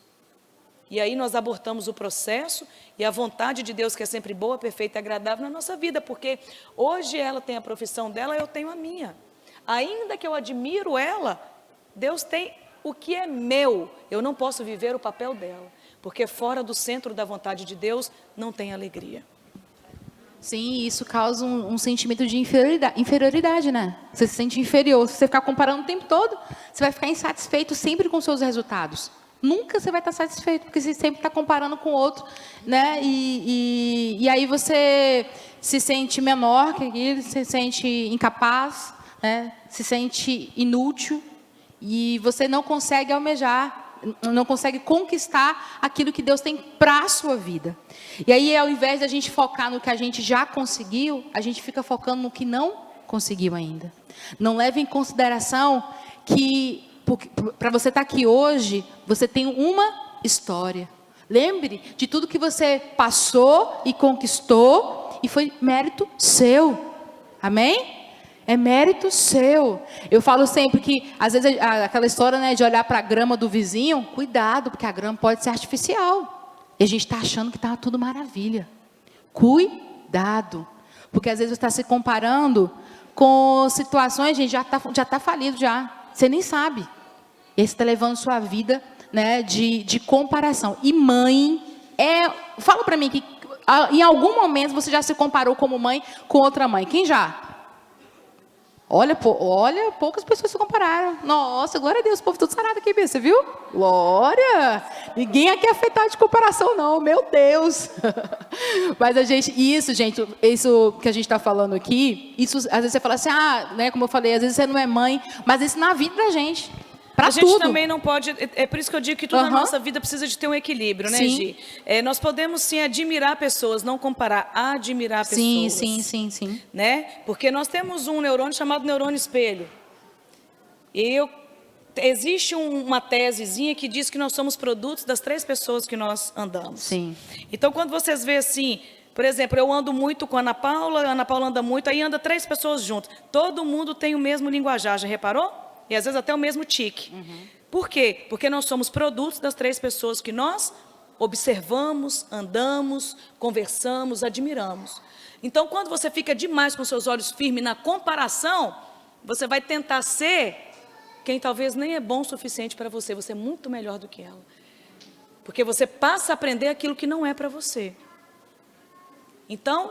Speaker 1: E aí nós abortamos o processo e a vontade de Deus, que é sempre boa, perfeita e agradável na nossa vida, porque hoje ela tem a profissão dela, eu tenho a minha. Ainda que eu admiro ela, Deus tem o que é meu. Eu não posso viver o papel dela, porque fora do centro da vontade de Deus não tem alegria.
Speaker 2: Sim, isso causa um sentimento de inferioridade, né? Você se sente inferior. Se você ficar comparando o tempo todo, você vai ficar insatisfeito sempre com seus resultados. Nunca você vai estar satisfeito, porque você sempre está comparando com o outro, né? E aí você se sente menor que aquilo, se sente incapaz, né? Se sente inútil e você não consegue almejar, não consegue conquistar aquilo que Deus tem para a sua vida. E aí, ao invés de a gente focar no que a gente já conseguiu, a gente fica focando no que não conseguiu ainda. Não leve em consideração que, para você estar aqui hoje, você tem uma história. Lembre de tudo que você passou e conquistou e foi mérito seu. Amém? É mérito seu. Eu falo sempre que, às vezes, aquela história, né, de olhar para a grama do vizinho, cuidado, porque a grama pode ser artificial. E a gente está achando que está tudo maravilha. Cuidado. Porque às vezes você está se comparando com situações, gente, já tá falido já. Você nem sabe. E aí você está levando sua vida, né, de comparação. E mãe fala para mim que em algum momento você já se comparou como mãe com outra mãe. Quem já? Olha, poucas pessoas se compararam. Nossa, glória a Deus, o povo tudo sarado aqui, você viu? Glória! Ninguém aqui é afetado de comparação, não, meu Deus! Mas isso que a gente está falando aqui, isso às vezes você fala assim, né, como eu falei, às vezes você não é mãe, mas isso na vida da gente. A
Speaker 1: gente também não pode, é por isso que eu digo que tudo na nossa vida precisa de ter um equilíbrio, né,
Speaker 2: sim.
Speaker 1: Gi? Nós podemos sim admirar pessoas, não comparar, admirar pessoas.
Speaker 2: Sim.
Speaker 1: Né? Porque nós temos um neurônio chamado neurônio espelho. Existe uma tesezinha que diz que nós somos produtos das 3 pessoas que nós andamos.
Speaker 2: Sim.
Speaker 1: Então, quando vocês veem assim, por exemplo, eu ando muito com a Ana Paula anda muito, aí anda 3 pessoas juntas. Todo mundo tem o mesmo linguajar, já reparou? E às vezes até o mesmo tique. Por quê? Porque nós somos produtos das 3 pessoas que nós observamos, andamos, conversamos, admiramos. Então, quando você fica demais com seus olhos firmes na comparação, você vai tentar ser quem talvez nem é bom o suficiente para você. Você é muito melhor do que ela. Porque você passa a aprender aquilo que não é para você. Então,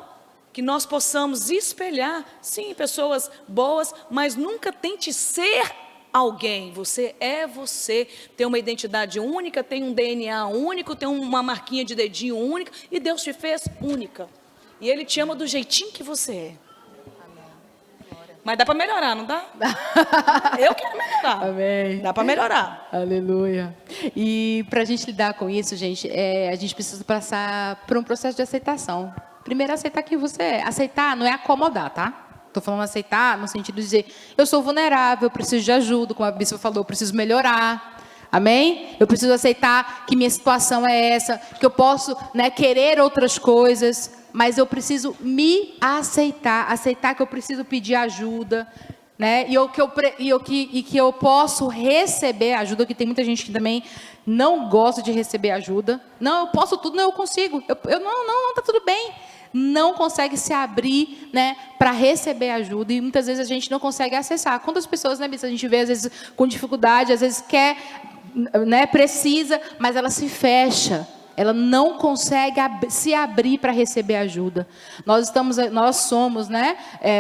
Speaker 1: que nós possamos espelhar, sim, pessoas boas, mas nunca tente ser alguém. Você é você, tem uma identidade única, tem um DNA único, tem uma marquinha de dedinho única, e Deus te fez única. E Ele te ama do jeitinho que você é. Mas dá para melhorar, não dá? Eu quero melhorar.
Speaker 2: Amém.
Speaker 1: Dá para melhorar.
Speaker 2: Aleluia. E para a gente lidar com isso, gente, a gente precisa passar por um processo de aceitação. Primeiro, aceitar quem você é. Aceitar não é acomodar, tá? Estou falando aceitar no sentido de dizer, eu sou vulnerável, eu preciso de ajuda, como a bispa falou, eu preciso melhorar. Amém? Eu preciso aceitar que minha situação é essa, que eu posso, né, querer outras coisas, mas eu preciso me aceitar que eu preciso pedir ajuda, né? Que eu posso receber ajuda, que tem muita gente que também não gosta de receber ajuda. Não, eu posso tudo, não, eu consigo. Não, tá tudo bem. Não consegue se abrir, né, para receber ajuda, e muitas vezes a gente não consegue acessar. Quantas pessoas, né, a gente vê às vezes com dificuldade, às vezes quer, né, precisa, mas ela se fecha, ela não consegue se abrir para receber ajuda. Nós somos, né,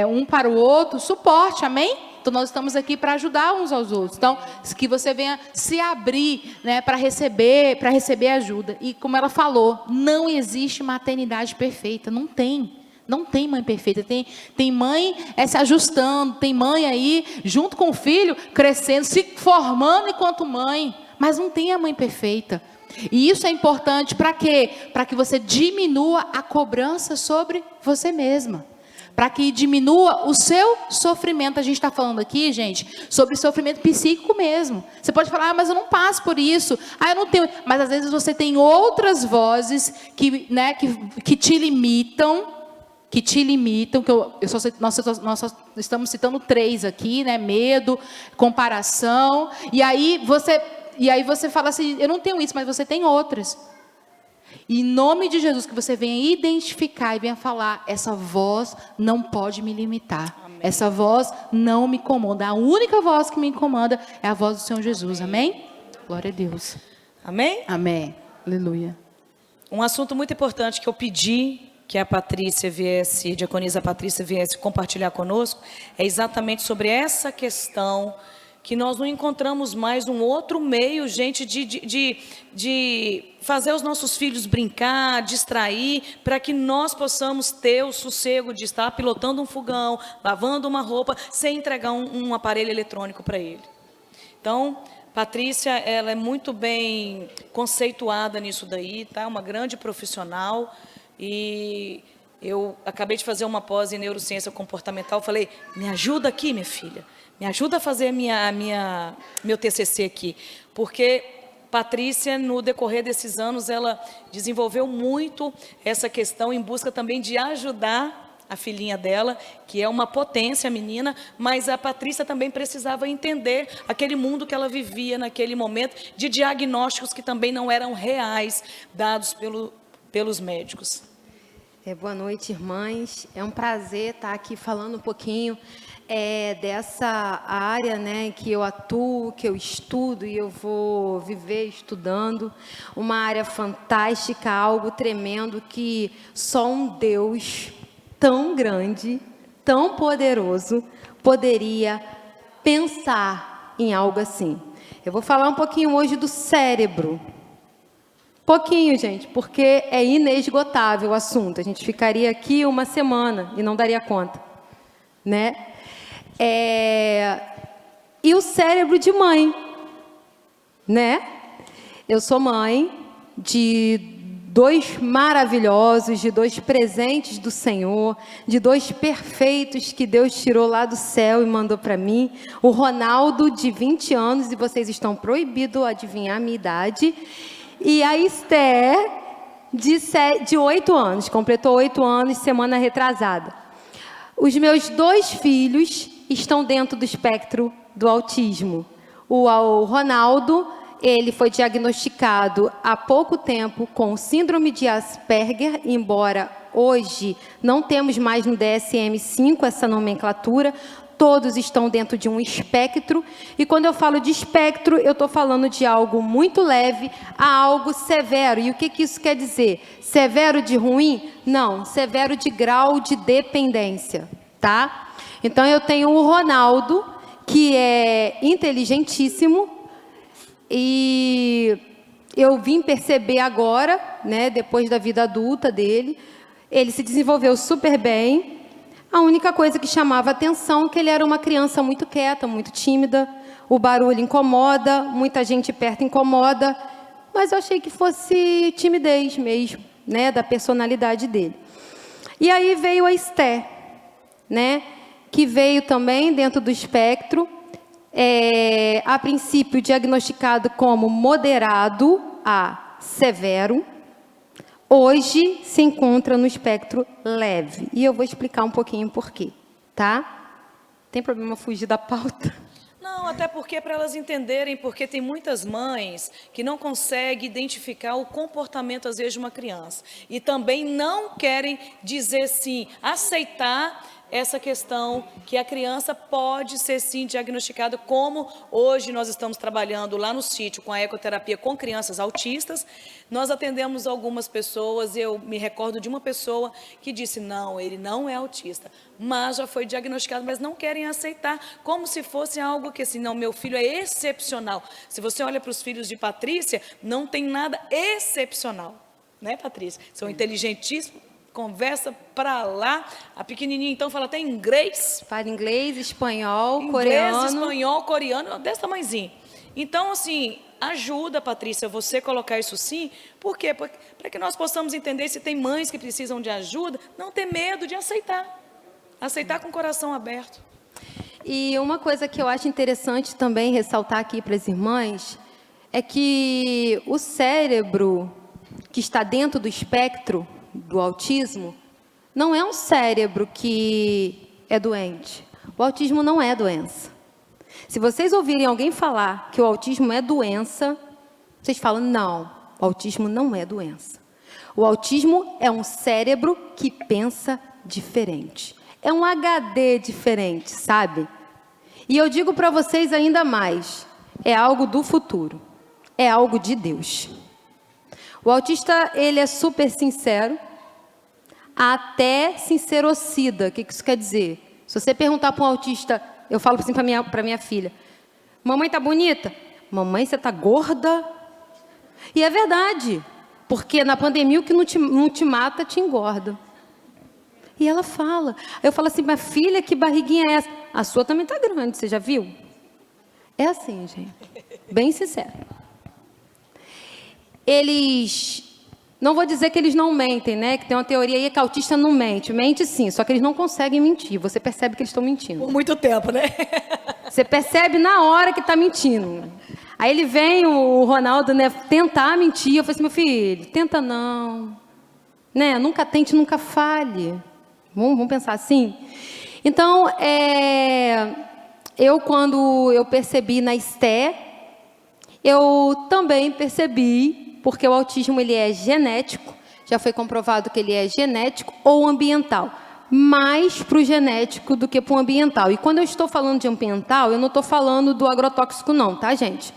Speaker 2: um para o outro suporte, amém? Então, nós estamos aqui para ajudar uns aos outros. Então, que você venha se abrir, né, para receber ajuda. E como ela falou, não existe maternidade perfeita. Não tem. Não tem mãe perfeita. Tem mãe se ajustando. Tem mãe aí, junto com o filho, crescendo, se formando enquanto mãe. Mas não tem a mãe perfeita. E isso é importante para quê? Para que você diminua a cobrança sobre você mesma. Para que diminua o seu sofrimento. A gente está falando aqui, gente, sobre sofrimento psíquico mesmo. Você pode falar, mas eu não passo por isso. Eu não tenho. Mas às vezes você tem outras vozes que te limitam. Nós só estamos citando 3 aqui, né? Medo, comparação. E aí você fala assim, eu não tenho isso, mas você tem outras. E em nome de Jesus, que você venha identificar e venha falar, essa voz não pode me limitar. Amém. Essa voz não me incomoda. A única voz que me incomoda é a voz do Senhor Jesus. Amém? Glória a Deus.
Speaker 1: Amém?
Speaker 2: Amém. Aleluia.
Speaker 1: Um assunto muito importante que eu pedi que a Patrícia viesse, a diaconisa Patrícia viesse compartilhar conosco, é exatamente sobre essa questão que nós não encontramos mais um outro meio, gente, de fazer os nossos filhos brincar, distrair, para que nós possamos ter o sossego de estar pilotando um fogão, lavando uma roupa, sem entregar um aparelho eletrônico para ele. Então, Patrícia, ela é muito bem conceituada nisso daí, tá? Uma grande profissional, e eu acabei de fazer uma pós em neurociência comportamental, falei, me ajuda aqui, minha filha. Me ajuda a fazer meu TCC aqui, porque Patrícia, no decorrer desses anos, ela desenvolveu muito essa questão em busca também de ajudar a filhinha dela, que é uma potência, a menina, mas a Patrícia também precisava entender aquele mundo que ela vivia naquele momento, de diagnósticos que também não eram reais, dados pelos médicos.
Speaker 3: Boa noite, irmãs. É um prazer estar aqui falando um pouquinho dessa área, né, que eu atuo, que eu estudo e eu vou viver estudando. Uma área fantástica, algo tremendo que só um Deus tão grande, tão poderoso, poderia pensar em algo assim. Eu vou falar um pouquinho hoje do cérebro. Pouquinho, gente, porque é inesgotável o assunto. A gente ficaria aqui uma semana e não daria conta, né? E o cérebro de mãe, né? Eu sou mãe de 2 maravilhosos, de 2 presentes do Senhor, de 2 perfeitos que Deus tirou lá do céu e mandou para mim. O Ronaldo, de 20 anos, e vocês estão proibidos de adivinhar a minha idade. E a Esther, de 8 anos, completou 8 anos, semana retrasada. Os meus 2 filhos estão dentro do espectro do autismo. O Ronaldo, ele foi diagnosticado há pouco tempo com síndrome de Asperger, embora hoje não temos mais no DSM-5 essa nomenclatura. Todos estão dentro de um espectro, e quando eu falo de espectro, eu estou falando de algo muito leve a algo severo. E o que isso quer dizer? Severo de ruim? Não, severo de grau de dependência, tá? Então, eu tenho o Ronaldo, que é inteligentíssimo, e eu vim perceber agora, né, depois da vida adulta dele, ele se desenvolveu super bem. A única coisa que chamava atenção é que ele era uma criança muito quieta, muito tímida. O barulho incomoda, muita gente perto incomoda. Mas eu achei que fosse timidez mesmo, né, da personalidade dele. E aí veio a Esther, né, que veio também dentro do espectro. A princípio diagnosticado como moderado a severo. Hoje se encontra no espectro leve. E eu vou explicar um pouquinho por quê, tá? Tem problema fugir da pauta?
Speaker 1: Não, até porque para elas entenderem, porque tem muitas mães que não conseguem identificar o comportamento, às vezes, de uma criança. E também não querem dizer sim, aceitar essa questão que a criança pode ser sim diagnosticada, como hoje nós estamos trabalhando lá no sítio com a ecoterapia com crianças autistas. Nós atendemos algumas pessoas, eu me recordo de uma pessoa que disse, não, ele não é autista, mas já foi diagnosticado, mas não querem aceitar, como se fosse algo que assim, não, meu filho é excepcional. Se você olha para os filhos de Patrícia, não tem nada excepcional, né, Patrícia? São inteligentíssimos, conversa para lá. A pequenininha, então, fala até inglês.
Speaker 3: Fala inglês, espanhol, coreano.
Speaker 1: Espanhol, coreano, desse tamanhozinho. Então, assim, ajuda, Patrícia, você colocar isso sim. Por quê? Para que nós possamos entender se tem mães que precisam de ajuda, não ter medo de aceitar. Aceitar com o coração aberto.
Speaker 3: E uma coisa que eu acho interessante também ressaltar aqui para as irmãs é que o cérebro que está dentro do espectro do autismo não é um cérebro que é doente. O autismo não é doença. Se vocês ouvirem alguém falar que o autismo é doença, vocês falam, não, o autismo não é doença. O autismo é um cérebro que pensa diferente. É um HD diferente, sabe? E eu digo para vocês ainda mais, é algo do futuro, é algo de Deus. O autista, ele é super sincero, até sincerocida. O que isso quer dizer? Se você perguntar para um autista, eu falo assim para minha filha, mamãe tá bonita? Mamãe, você tá gorda? E é verdade, porque na pandemia o que não te mata, te engorda. E ela fala. Eu falo assim, mas filha, que barriguinha é essa? A sua também tá grande, você já viu? É assim, gente, bem sincero. Eles, não vou dizer que eles não mentem, né? Que tem uma teoria aí que autista não mente. Mente sim, só que eles não conseguem mentir. Você percebe que eles estão mentindo.
Speaker 1: Por muito tempo, né?
Speaker 3: Você percebe na hora que está mentindo. Aí ele vem, o Ronaldo, né, tentar mentir. Eu falei assim, meu filho, tenta não. Né? Nunca tente, nunca fale. Vamos pensar assim? Então, quando eu percebi na Esté, eu também percebi, porque o autismo ele é genético, já foi comprovado que ele é genético ou ambiental. Mais para o genético do que para o ambiental. E quando eu estou falando de ambiental, eu não estou falando do agrotóxico não, tá, gente?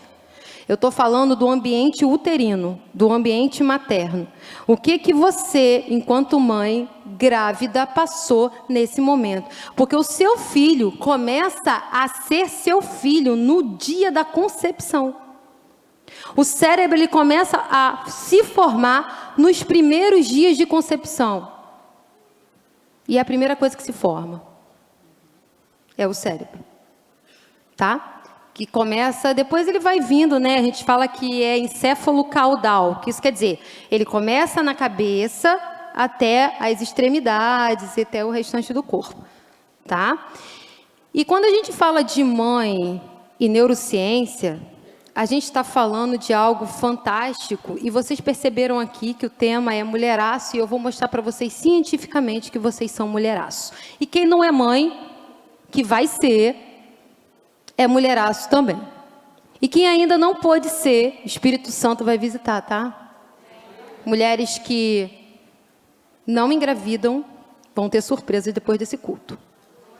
Speaker 3: Eu estou falando do ambiente uterino, do ambiente materno. O que você, enquanto mãe grávida, passou nesse momento? Porque o seu filho começa a ser seu filho no dia da concepção. O cérebro ele começa a se formar nos primeiros dias de concepção. E a primeira coisa que se forma é o cérebro, tá? Que começa, depois ele vai vindo, né? A gente fala que é encéfalo caudal, que isso quer dizer, ele começa na cabeça até as extremidades e até o restante do corpo, tá? E quando a gente fala de mãe e neurociência, a gente está falando de algo fantástico e vocês perceberam aqui que o tema é mulheraço e eu vou mostrar para vocês cientificamente que vocês são mulheraço. E quem não é mãe, que vai ser, é mulheraço também. E quem ainda não pôde ser, o Espírito Santo vai visitar, tá? Mulheres que não engravidam vão ter surpresas depois desse culto.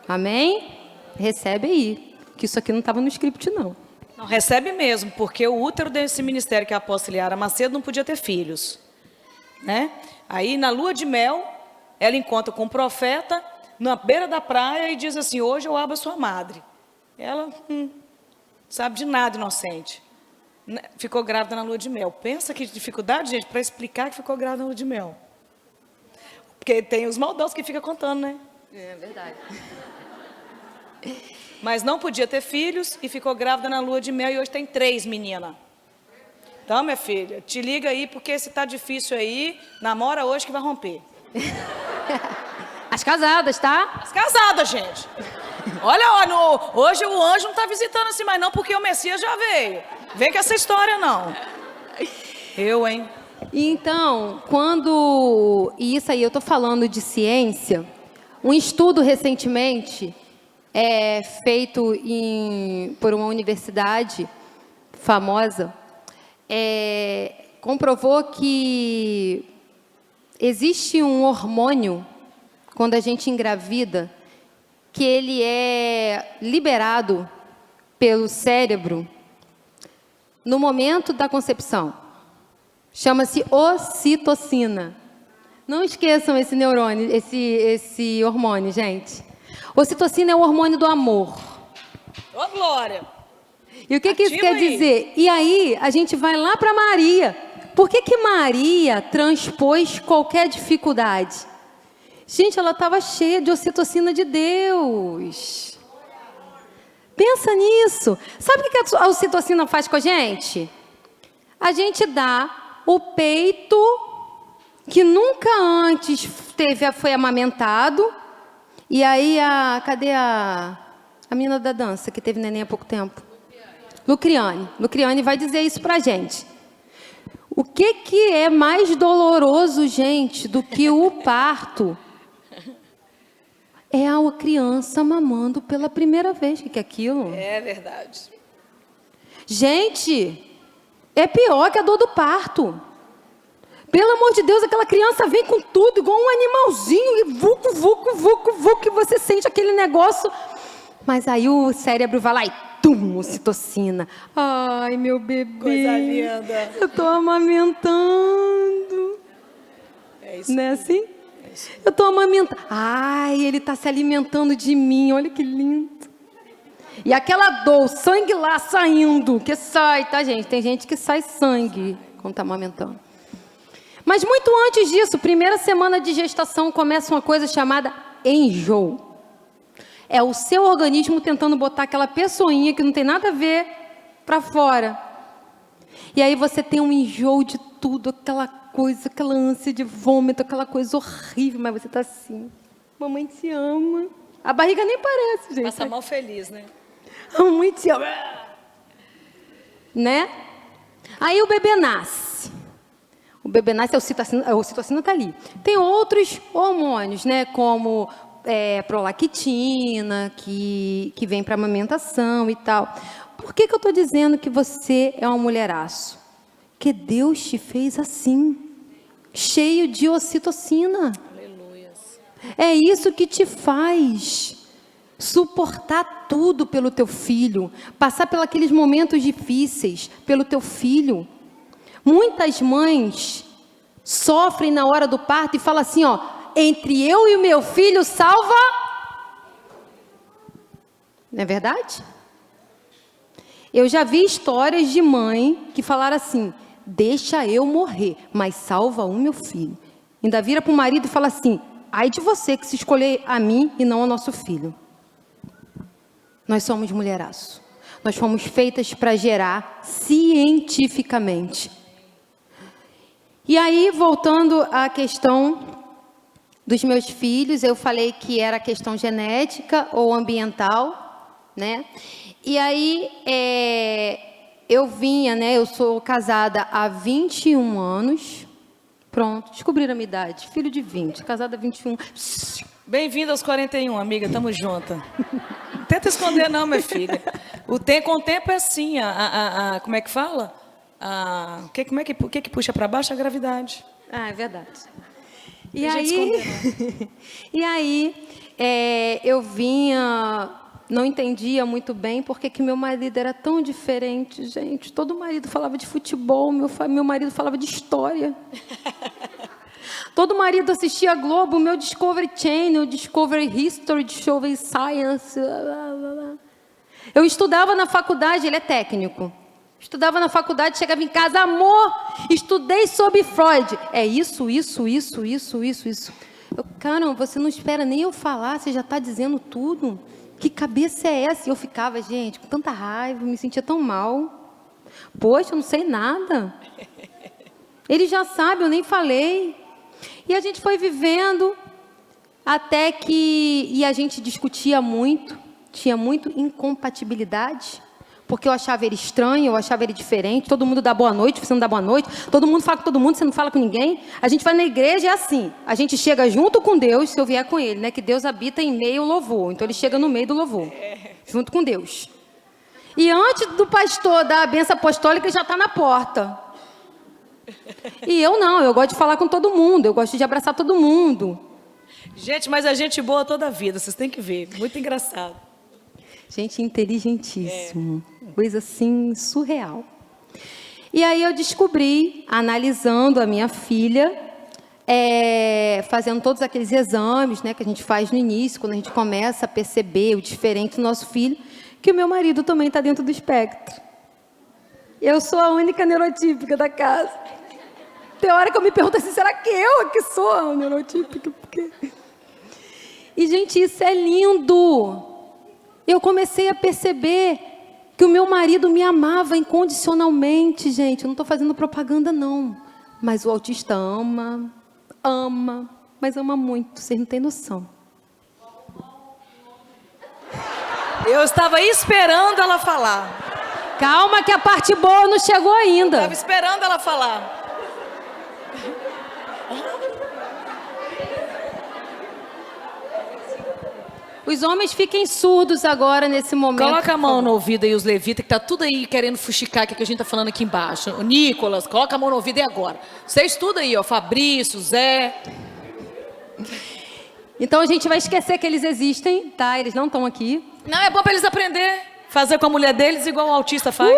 Speaker 3: Amém? Recebe aí, que isso aqui não estava no script não.
Speaker 1: Não, recebe mesmo, porque o útero desse ministério que a apóstola Yara Macedo não podia ter filhos, né? Aí, na lua de mel, ela encontra com um profeta na beira da praia e diz assim, hoje eu abro a sua madre. Ela, sabe de nada, inocente. Ficou grávida na lua de mel. Pensa que dificuldade, gente, para explicar que ficou grávida na lua de mel. Porque tem os maldosos que ficam contando, né?
Speaker 3: É verdade.
Speaker 1: Mas não podia ter filhos e ficou grávida na lua de mel e hoje tem 3 meninas. Então, minha filha, te liga aí, porque se tá difícil aí, namora hoje que vai romper.
Speaker 3: As casadas, tá?
Speaker 1: As casadas, gente. Olha, hoje o anjo não tá visitando assim mais não, porque o Messias já veio. Vem com essa história, não. Eu, hein?
Speaker 3: Então, e isso aí, eu tô falando de ciência, um estudo recentemente... feito por uma universidade famosa, comprovou que existe um hormônio, quando a gente engravida, que ele é liberado pelo cérebro no momento da concepção. Chama-se ocitocina. Não esqueçam esse neurônio, esse hormônio, gente. Ocitocina é o hormônio do amor.
Speaker 1: Ô, Glória!
Speaker 3: E o que isso quer dizer? E aí, a gente vai lá para Maria. Por que Maria transpôs qualquer dificuldade? Gente, ela estava cheia de ocitocina de Deus. Pensa nisso. Sabe o que a ocitocina faz com a gente? A gente dá o peito que nunca antes foi amamentado. E aí, cadê a menina da dança que teve neném há pouco tempo? Lucriane. Lucriane vai dizer isso pra gente. O que é mais doloroso, gente, do que o parto? É a criança mamando pela primeira vez. O que é aquilo?
Speaker 1: É verdade.
Speaker 3: Gente, é pior que a dor do parto. Pelo amor de Deus, aquela criança vem com tudo, igual um animalzinho, e vucu, vucu, vucu, vucu, e você sente aquele negócio. Mas aí o cérebro vai lá e tum, ocitocina. Ai, meu bebê.
Speaker 1: Coisa linda.
Speaker 3: Eu tô amamentando.
Speaker 1: É isso.
Speaker 3: Não é assim?
Speaker 1: É isso.
Speaker 3: Eu tô amamentando. Ai, ele tá se alimentando de mim, olha que lindo. E aquela dor, o sangue lá saindo, que sai, tá, gente? Tem gente que sai sangue quando tá amamentando. Mas muito antes disso, primeira semana de gestação, começa uma coisa chamada enjoo. É o seu organismo tentando botar aquela pessoinha que não tem nada a ver para fora. E aí você tem um enjoo de tudo, aquela coisa, aquela ânsia de vômito, aquela coisa horrível, mas você tá assim, mamãe te ama. A barriga nem parece, gente.
Speaker 1: Passa mal feliz, né?
Speaker 3: A mamãe te ama. né? Aí o bebê nasce. O bebê nasce, a ocitocina está ali. Tem outros hormônios, né? Como prolactina, que vem para amamentação e tal. Por que eu estou dizendo que você é um mulheraço? Porque Deus te fez assim, cheio de ocitocina.
Speaker 1: Aleluias.
Speaker 3: É isso que te faz suportar tudo pelo teu filho, passar por aqueles momentos difíceis pelo teu filho. Muitas mães sofrem na hora do parto e falam assim, ó, entre eu e o meu filho salva. Não é verdade? Eu já vi histórias de mãe que falaram assim, deixa eu morrer, mas salva o meu filho. Ainda vira para o marido e fala assim, ai de você que se escolher a mim e não ao nosso filho. Nós somos mulheraço. Nós fomos feitas para gerar cientificamente. E aí, voltando à questão dos meus filhos, eu falei que era questão genética ou ambiental, né? E aí, eu vinha, né? Eu sou casada há 21 anos. Pronto, descobriram a minha idade. Filho de 20, casada há 21.
Speaker 1: Bem-vindo aos 41, amiga, tamo junta. Não tenta esconder não, minha filha. Com o tempo é assim, como é que fala? O que puxa para baixo? A gravidade.
Speaker 3: Ah, é verdade.
Speaker 1: E aí,
Speaker 3: e aí eu vinha, não entendia muito bem porque que meu marido era tão diferente, gente. Todo marido falava de futebol, meu marido falava de história. Todo marido assistia Globo, meu Discovery Channel, Discovery History, Discovery Science. Blá, blá, blá. Eu estudava na faculdade, ele é técnico. Estudava na faculdade, chegava em casa, amor, estudei sobre Freud. É isso. Cara, você não espera nem eu falar, você já está dizendo tudo. Que cabeça é essa? E eu ficava, gente, com tanta raiva, me sentia tão mal. Poxa, eu não sei nada. Ele já sabe, eu nem falei. E a gente foi vivendo até que... E a gente discutia muito, tinha muito incompatibilidade. Porque eu achava ele estranho, eu achava ele diferente. Todo mundo dá boa noite, você não dá boa noite. Todo mundo fala com todo mundo, você não fala com ninguém. A gente vai na igreja, é assim. A gente chega junto com Deus, se eu vier com Ele, né? Que Deus habita em meio ao louvor. Então, Ele chega no meio do louvor, junto com Deus. E antes do pastor dar a benção apostólica, ele já está na porta. E eu não, eu gosto de falar com todo mundo. Eu gosto de abraçar todo mundo.
Speaker 1: Gente, mas é gente boa toda a vida, vocês têm que ver. Muito engraçado.
Speaker 3: Gente inteligentíssimo. Coisa assim, surreal. E aí eu descobri, analisando a minha filha, fazendo todos aqueles exames, né, que a gente faz no início, quando a gente começa a perceber o diferente do nosso filho, que o meu marido também está dentro do espectro. Eu sou a única neurotípica da casa. Tem hora que eu me pergunto assim, será que eu que sou a neurotípica? Porque... E, gente, isso é lindo. Eu comecei a perceber que o meu marido me amava incondicionalmente, gente. Eu não estou fazendo propaganda, não. Mas o autista ama, mas ama muito. Vocês não têm noção.
Speaker 1: Eu estava esperando ela falar.
Speaker 3: Calma que a parte boa não chegou ainda.
Speaker 1: Estava esperando ela falar.
Speaker 3: Os homens fiquem surdos agora nesse momento.
Speaker 1: Coloca a mão no ouvido aí, os levitas, que tá tudo aí querendo fuxicar o que a gente tá falando aqui embaixo. O Nicolas, coloca a mão no ouvido aí agora. Vocês tudo aí, ó, Fabrício, Zé.
Speaker 3: Então a gente vai esquecer que eles existem, tá? Eles não estão aqui.
Speaker 1: Não, é bom para eles aprender. Fazer com a mulher deles igual o autista faz.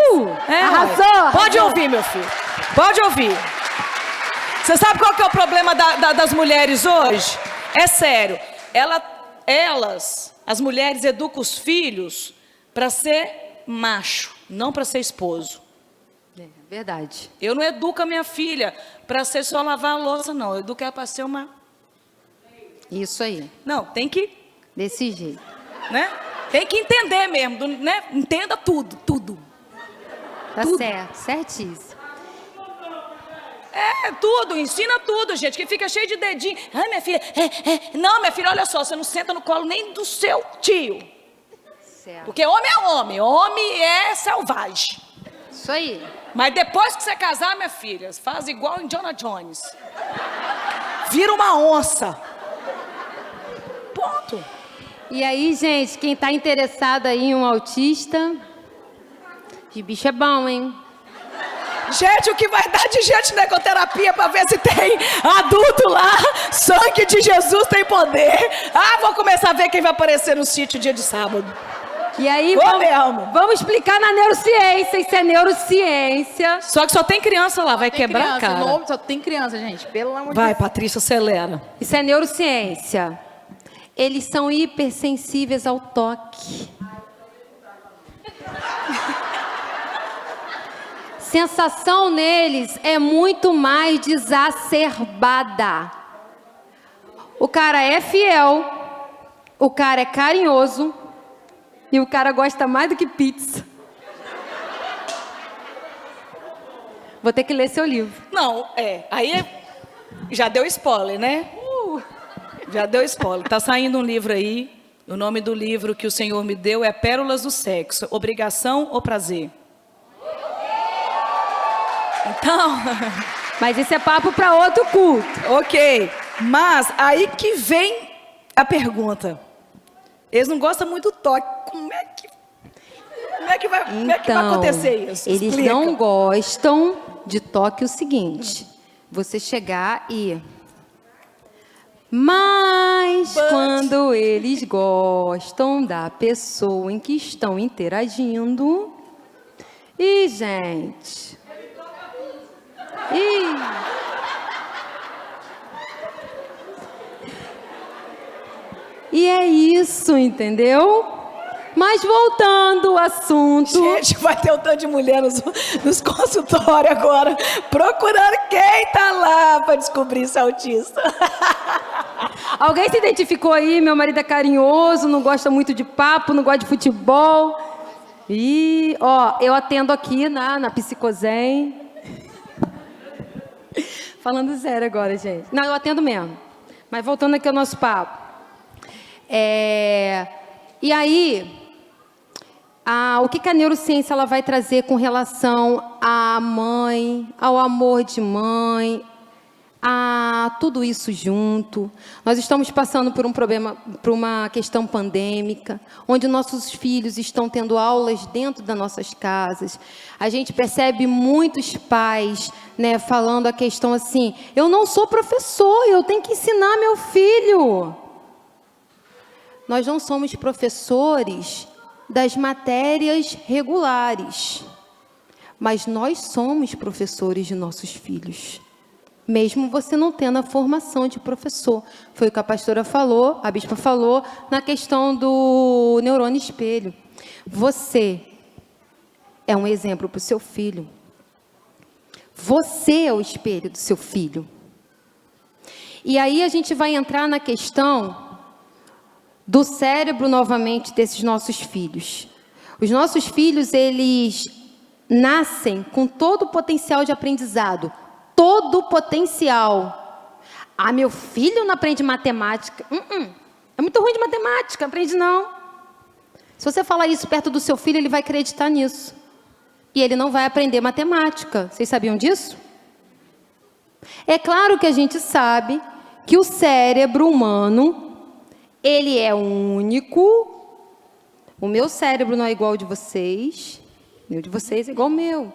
Speaker 3: Arrasou!
Speaker 1: Pode ouvir, meu filho. Pode ouvir. Você sabe qual que é o problema das mulheres hoje? É sério. As mulheres educam os filhos para ser macho, não para ser esposo.
Speaker 3: É verdade.
Speaker 1: Eu não educo a minha filha para ser só lavar a louça, não. Eu educo ela para ser uma...
Speaker 3: Isso aí.
Speaker 1: Não, tem que...
Speaker 3: Desse jeito.
Speaker 1: Né? Tem que entender mesmo, né? Entenda tudo.
Speaker 3: Tá
Speaker 1: tudo.
Speaker 3: certo, certíssimo.
Speaker 1: Tudo, ensina tudo, gente, que fica cheio de dedinho. Ai, minha filha, Não, minha filha, olha só, você não senta no colo nem do seu tio.
Speaker 3: Certo.
Speaker 1: Porque homem é homem é selvagem.
Speaker 3: Isso aí.
Speaker 1: Mas depois que você casar, minha filha, faz igual em Indiana Jones. Vira uma onça. Ponto.
Speaker 3: E aí, gente, quem tá interessado aí em um autista, de bicho é bom, hein?
Speaker 1: Gente, o que vai dar de gente na ecoterapia pra ver se tem adulto lá? Sangue de Jesus tem poder. Ah, vou começar a ver quem vai aparecer no sítio dia de sábado.
Speaker 3: E aí, vamos explicar na neurociência, isso é neurociência.
Speaker 1: Só que só tem criança lá, vai
Speaker 2: Tem
Speaker 1: quebrar a
Speaker 2: criança,
Speaker 1: cara.
Speaker 2: nome, só tem criança, gente. Pelo amor de
Speaker 1: Vai,
Speaker 2: Deus.
Speaker 1: Patrícia, acelera.
Speaker 3: Isso é neurociência. Eles são hipersensíveis ao toque. Sensação neles é muito mais desacerbada. O cara é fiel, o cara é carinhoso e o cara gosta mais do que pizza. Vou ter que ler seu livro.
Speaker 1: Não, aí já deu spoiler, né? Já deu spoiler. Tá saindo um livro aí. O nome do livro que o Senhor me deu é Pérolas do Sexo, Obrigação ou Prazer? Então...
Speaker 3: Mas isso é papo para outro culto.
Speaker 1: Ok, mas aí que vem a pergunta. Eles não gostam muito do toque. Como é que vai acontecer isso?
Speaker 3: Eles
Speaker 1: Explica.
Speaker 3: não gostam de toque o seguinte. Você chegar e... Mas quando eles gostam da pessoa em que estão interagindo... E, gente... E é isso, entendeu? Mas voltando ao assunto...
Speaker 1: Gente, vai ter um tanto de mulher nos consultórios agora, procurando quem tá lá para descobrir se é autista.
Speaker 3: Alguém se identificou aí? Meu marido é carinhoso, não gosta muito de papo, não gosta de futebol. E, ó, eu atendo aqui na Psicozen. Falando sério agora, gente. Não, eu atendo mesmo. Mas voltando aqui ao nosso papo. E aí, o que a neurociência ela vai trazer com relação à mãe, ao amor de mãe, a tudo isso junto? Nós estamos passando por um problema, por uma questão pandêmica, onde nossos filhos estão tendo aulas dentro das nossas casas. A gente percebe muitos pais, né, falando a questão assim: eu não sou professor, eu tenho que ensinar meu filho. Nós não somos professores das matérias regulares, mas nós somos professores de nossos filhos. Mesmo você não tendo a formação de professor. Foi o que a pastora falou, a bispa falou, na questão do neurônio espelho. Você é um exemplo para o seu filho. Você é o espelho do seu filho. E aí a gente vai entrar na questão do cérebro novamente desses nossos filhos. Os nossos filhos, eles nascem com todo o potencial de aprendizado. Todo o potencial. Ah, meu filho não aprende matemática. É muito ruim de matemática, aprende não. Se você falar isso perto do seu filho, ele vai acreditar nisso. E ele não vai aprender matemática. Vocês sabiam disso? É claro que a gente sabe que o cérebro humano, ele é único. O meu cérebro não é igual ao de vocês. O de vocês é igual ao meu.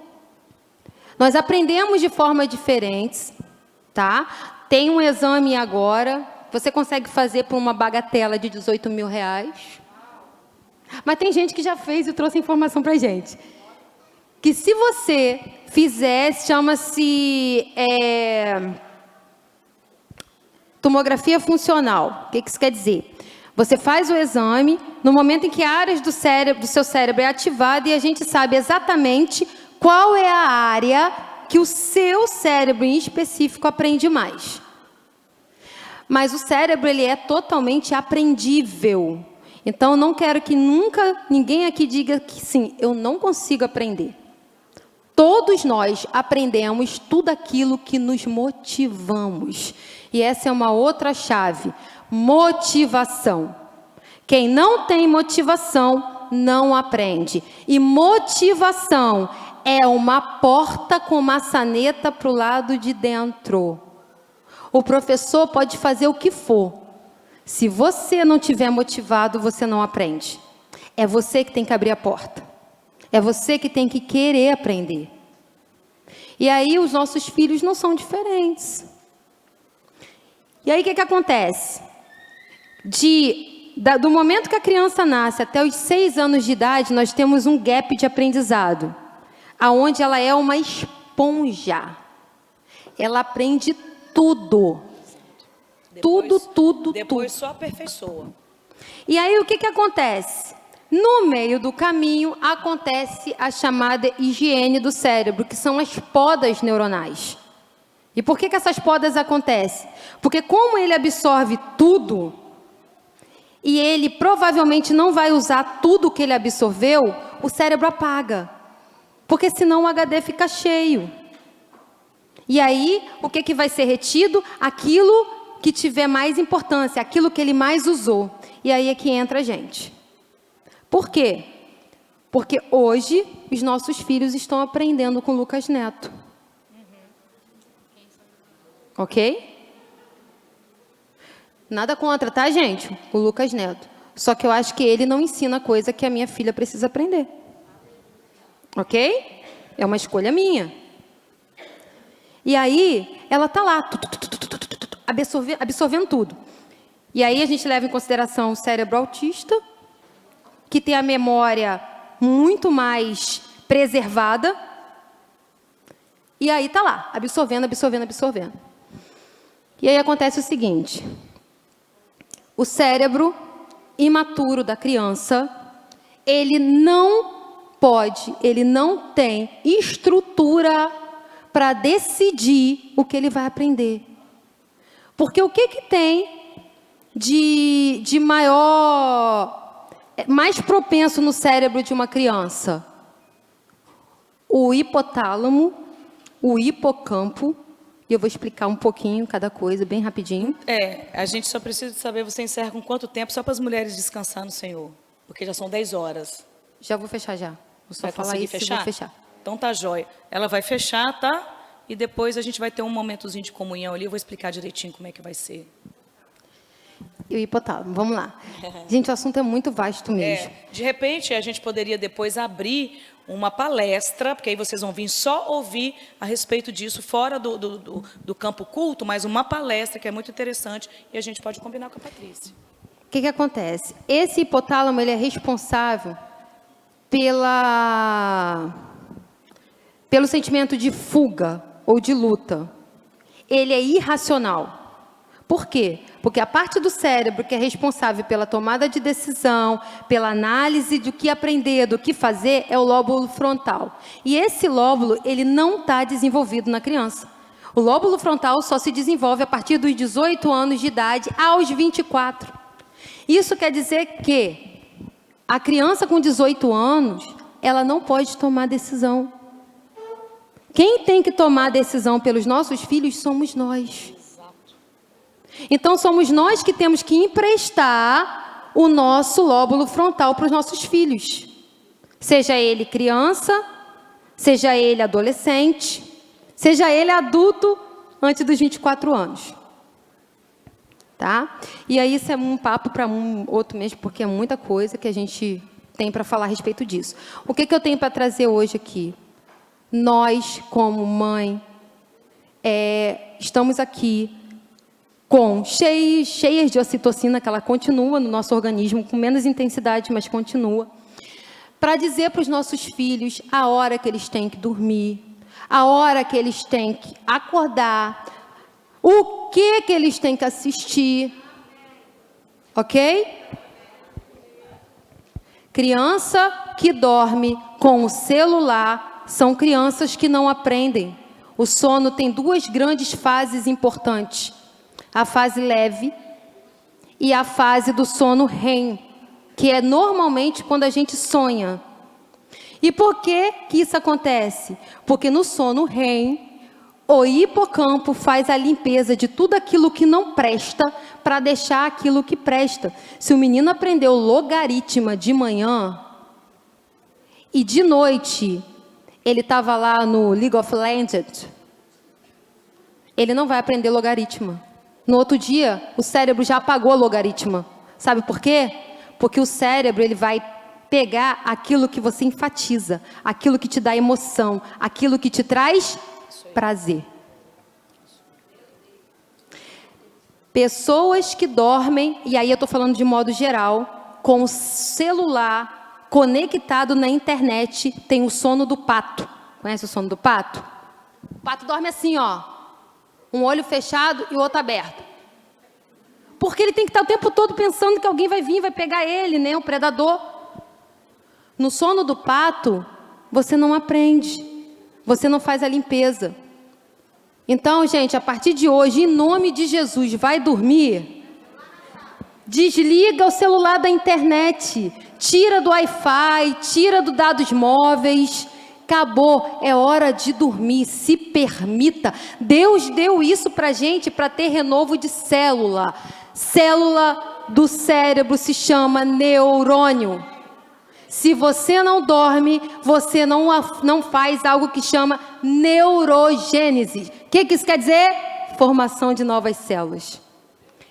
Speaker 3: Nós aprendemos de formas diferentes, tá? Tem um exame agora, você consegue fazer por uma bagatela de 18 mil reais. Mas tem gente que já fez e trouxe informação pra gente. Que se você fizer, chama-se tomografia funcional. O que isso quer dizer? Você faz o exame no momento em que áreas do seu cérebro é ativada e a gente sabe exatamente qual é a área que o seu cérebro em específico aprende mais. Mas o cérebro, ele é totalmente aprendível. Então, eu não quero que nunca ninguém aqui diga que sim, eu não consigo aprender. Todos nós aprendemos tudo aquilo que nos motivamos. E essa é uma outra chave. Motivação. Quem não tem motivação não aprende. E motivação é uma porta com maçaneta para o lado de dentro. O professor pode fazer o que for. Se você não estiver motivado, você não aprende. É você que tem que abrir a porta. É você que tem que querer aprender. E aí os nossos filhos não são diferentes. E aí o que acontece? Do momento que a criança nasce até os 6 anos de idade, nós temos um gap de aprendizado, aonde ela é uma esponja. Ela aprende tudo. Tudo.
Speaker 1: Só aperfeiçoa.
Speaker 3: E aí o que acontece? No meio do caminho acontece a chamada higiene do cérebro, que são as podas neuronais. E por que essas podas acontecem? Porque como ele absorve tudo, e ele provavelmente não vai usar tudo que ele absorveu, o cérebro apaga. Porque senão o HD fica cheio. E aí, o que vai ser retido? Aquilo que tiver mais importância, aquilo que ele mais usou. E aí é que entra a gente. Por quê? Porque hoje os nossos filhos estão aprendendo com Lucas Neto. Ok? Nada contra, tá, gente? O Lucas Neto. Só que eu acho que ele não ensina coisa que a minha filha precisa aprender. Ok? É uma escolha minha. E aí, ela tá lá, absorvendo tudo. E aí a gente leva em consideração o cérebro autista, que tem a memória muito mais preservada. E aí tá lá, absorvendo. E aí acontece o seguinte: o cérebro imaturo da criança, ele não tem estrutura para decidir o que ele vai aprender. Porque o que tem de mais propenso no cérebro de uma criança? O hipotálamo, o hipocampo, e eu vou explicar um pouquinho cada coisa, bem rapidinho.
Speaker 1: A gente só precisa saber, você encerra com quanto tempo, só para as mulheres descansar no Senhor, porque já são 10 horas.
Speaker 3: Já vou fechar já. Vou só
Speaker 1: vai
Speaker 3: falar isso e vou fechar.
Speaker 1: Então tá jóia. Ela vai fechar, tá? E depois a gente vai ter um momentozinho de comunhão ali, eu vou explicar direitinho como é que vai ser.
Speaker 3: E o hipotálamo, vamos lá. Gente, o assunto é muito vasto mesmo.
Speaker 1: De repente, a gente poderia depois abrir uma palestra, porque aí vocês vão vir só ouvir a respeito disso, fora do campo culto, mas uma palestra que é muito interessante, e a gente pode combinar com a Patrícia.
Speaker 3: O que acontece? Esse hipotálamo, ele é responsável pelo sentimento de fuga ou de luta. Ele é irracional. Por quê? Porque a parte do cérebro que é responsável pela tomada de decisão, pela análise do que aprender, do que fazer, é o lóbulo frontal. E esse lóbulo, ele não está desenvolvido na criança. O lóbulo frontal só se desenvolve a partir dos 18 anos de idade aos 24. Isso quer dizer que a criança com 18 anos, ela não pode tomar decisão. Quem tem que tomar decisão pelos nossos filhos somos nós. Então, somos nós que temos que emprestar o nosso lóbulo frontal para os nossos filhos. Seja ele criança, seja ele adolescente, seja ele adulto antes dos 24 anos. Tá? E aí, isso é um papo para um outro mês, porque é muita coisa que a gente tem para falar a respeito disso. O que eu tenho para trazer hoje aqui? Nós, como mãe, estamos aqui cheias de ocitocina, que ela continua no nosso organismo, com menos intensidade, mas continua, para dizer para os nossos filhos a hora que eles têm que dormir, a hora que eles têm que acordar, o que eles têm que assistir, ok? Criança que dorme com o celular são crianças que não aprendem. O sono tem 2 grandes fases importantes. A fase leve e a fase do sono REM, que é normalmente quando a gente sonha. E por que isso acontece? Porque no sono REM, o hipocampo faz a limpeza de tudo aquilo que não presta para deixar aquilo que presta. Se o menino aprendeu logaritma de manhã, e de noite ele estava lá no League of Legends, ele não vai aprender logaritmo. No outro dia, o cérebro já apagou a logaritma. Sabe por quê? Porque o cérebro ele vai pegar aquilo que você enfatiza, aquilo que te dá emoção, aquilo que te traz prazer. Pessoas que dormem, e aí eu estou falando de modo geral, com o celular conectado na internet, tem o sono do pato. Conhece o sono do pato? O pato dorme assim, ó. Um olho fechado e o outro aberto. Porque ele tem que estar o tempo todo pensando que alguém vai vir e vai pegar ele, né? O predador. No sono do pato, você não aprende. Você não faz a limpeza. Então, gente, a partir de hoje, em nome de Jesus, vai dormir? Desliga o celular da internet. Tira do Wi-Fi, tira dos dados móveis. Acabou, é hora de dormir, se permita. Deus deu isso para a gente para ter renovo de célula. Célula do cérebro se chama neurônio. Se você não dorme, você não faz algo que chama neurogênese. O que isso quer dizer? Formação de novas células.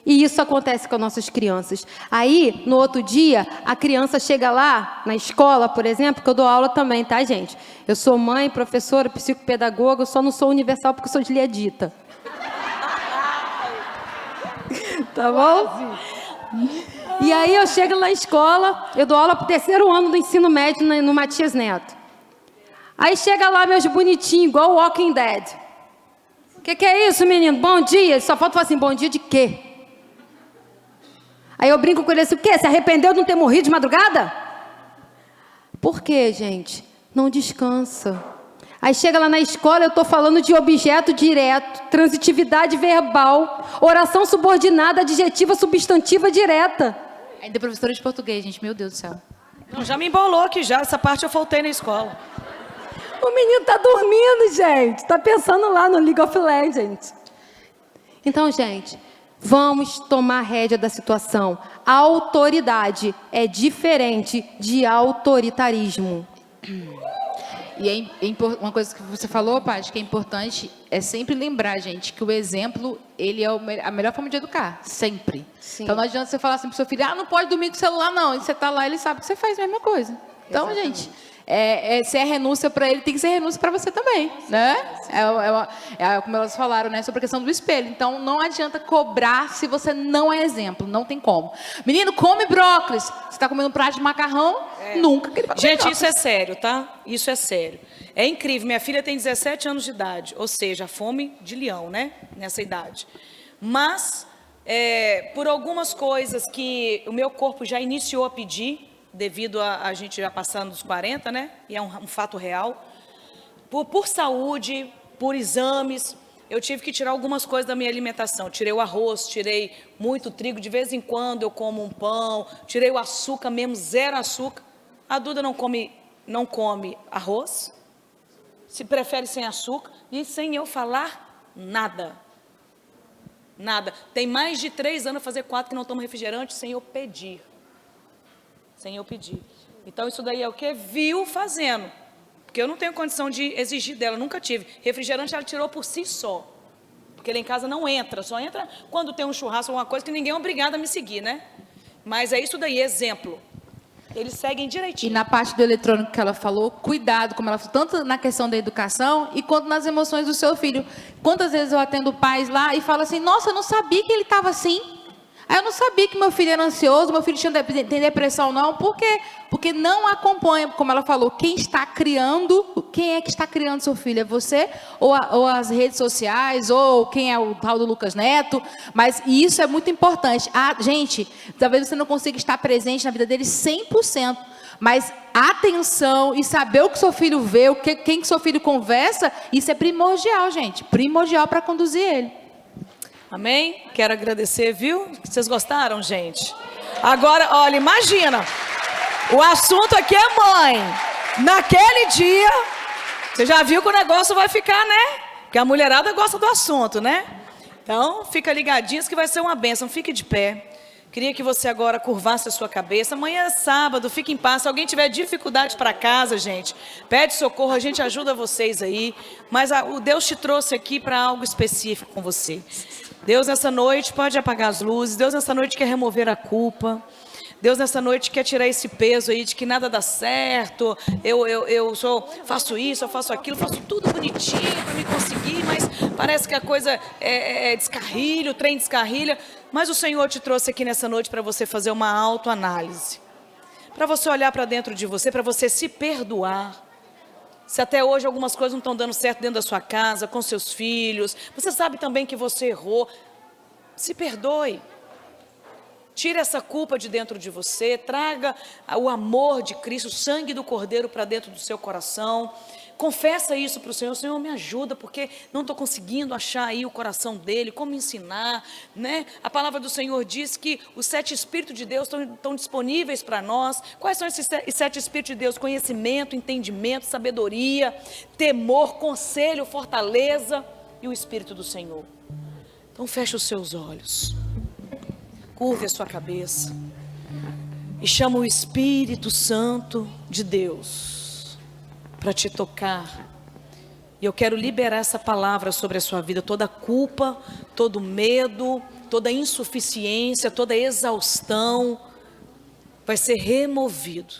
Speaker 3: E isso acontece com as nossas crianças. Aí, no outro dia, a criança chega lá, na escola, por exemplo, que eu dou aula também, tá, gente? Eu sou mãe, professora, psicopedagoga, eu só não sou universal porque eu sou desliadita. Tá bom? E aí eu chego na escola, eu dou aula para o 3º ano do ensino médio no Matias Neto. Aí chega lá meus bonitinhos, igual o Walking Dead. O que é isso, menino? Bom dia. Só falta falar assim, bom dia de quê? Aí eu brinco com ele assim, o quê? Se arrependeu de não ter morrido de madrugada? Por quê, gente? Não descansa. Aí chega lá na escola, eu estou falando de objeto direto, transitividade verbal, oração subordinada, adjetiva, substantiva direta.
Speaker 2: Ainda professora de português, gente, meu Deus do céu.
Speaker 1: Não, já me embolou aqui já, essa parte eu faltei na escola.
Speaker 3: O menino está dormindo, gente. Está pensando lá no League of Legends. Então, gente, vamos tomar rédea da situação. A autoridade é diferente de autoritarismo.
Speaker 2: E uma coisa que você falou, Paty, que é importante, é sempre lembrar, gente, que o exemplo, ele é a melhor forma de educar, sempre.
Speaker 3: Sim.
Speaker 2: Então não adianta você falar assim pro seu filho, não pode dormir com o celular, não. E você tá lá, ele sabe que você faz a mesma coisa. Então,
Speaker 3: Exatamente.
Speaker 2: gente, se é renúncia para ele, tem que ser renúncia para você também, né? Como elas falaram, né? Sobre a questão do espelho. Então, não adianta cobrar se você não é exemplo, não tem como. Menino, come brócolis. Você está comendo um prato de macarrão, nunca que ele vai comer
Speaker 1: Gente,
Speaker 2: brócolis.
Speaker 1: isso é sério, tá? Isso é sério. É incrível, minha filha tem 17 anos de idade, ou seja, fome de leão, né? Nessa idade. Mas, por algumas coisas que o meu corpo já iniciou a pedir, devido a gente já passando dos 40, né? E é um fato real. Por saúde, por exames, eu tive que tirar algumas coisas da minha alimentação. Tirei o arroz, tirei muito trigo, de vez em quando eu como um pão, tirei o açúcar mesmo, 0 açúcar. A Duda não come arroz, se prefere sem açúcar e sem eu falar nada. Nada. Tem mais de 3 anos, fazer 4 que não tomo refrigerante sem eu pedir. Sem eu pedir. Então, isso daí é o que? Viu fazendo. Porque eu não tenho condição de exigir dela, nunca tive. Refrigerante ela tirou por si só. Porque lá em casa não entra, só entra quando tem um churrasco, alguma coisa que ninguém é obrigado a me seguir, né? Mas é isso daí, exemplo. Eles seguem direitinho.
Speaker 2: E na parte do eletrônico que ela falou, cuidado, como ela falou, tanto na questão da educação e quanto nas emoções do seu filho. Quantas vezes eu atendo pais lá e falo assim, nossa, eu não sabia que ele estava assim. Eu não sabia que meu filho era ansioso, meu filho tem depressão, não. Por quê? Porque não acompanha, como ela falou, quem está criando, quem é que está criando seu filho? É você? Ou as redes sociais? Ou quem é o tal do Lucas Neto? Mas isso é muito importante. Gente, talvez você não consiga estar presente na vida dele 100%. Mas atenção e saber o que seu filho vê, quem que seu filho conversa, isso é primordial, gente. Primordial para conduzir ele.
Speaker 1: Amém? Quero agradecer, viu? Vocês gostaram, gente? Agora, olha, imagina. O assunto aqui é mãe. Naquele dia, você já viu que o negócio vai ficar, né? Porque a mulherada gosta do assunto, né? Então, fica ligadinhos que vai ser uma bênção. Fique de pé. Queria que você agora curvasse a sua cabeça. Amanhã é sábado, fique em paz. Se alguém tiver dificuldade para casa, gente, pede socorro, a gente ajuda vocês aí. Mas o Deus te trouxe aqui para algo específico com você. Deus nessa noite pode apagar as luzes. Deus nessa noite quer remover a culpa. Deus nessa noite quer tirar esse peso aí de que nada dá certo, faço isso, eu faço aquilo, faço tudo bonitinho para me conseguir, mas parece que a coisa descarrilha, o trem descarrilha. Mas o Senhor te trouxe aqui nessa noite para você fazer uma autoanálise, para você olhar para dentro de você, para você se perdoar. Se até hoje algumas coisas não estão dando certo dentro da sua casa, com seus filhos, você sabe também que você errou, se perdoe. Tire essa culpa de dentro de você, traga o amor de Cristo, o sangue do Cordeiro para dentro do seu coração. Confessa isso para o Senhor. Senhor, me ajuda, porque não estou conseguindo achar aí o coração dele, como ensinar, né? A palavra do Senhor diz que os 7 Espíritos de Deus estão disponíveis para nós. Quais são esses 7 Espíritos de Deus? Conhecimento, entendimento, sabedoria, temor, conselho, fortaleza e o Espírito do Senhor. Então feche os seus olhos. Curve a sua cabeça e chama o Espírito Santo de Deus para te tocar. E eu quero liberar essa palavra sobre a sua vida. Toda culpa, todo medo, toda insuficiência, toda exaustão vai ser removido.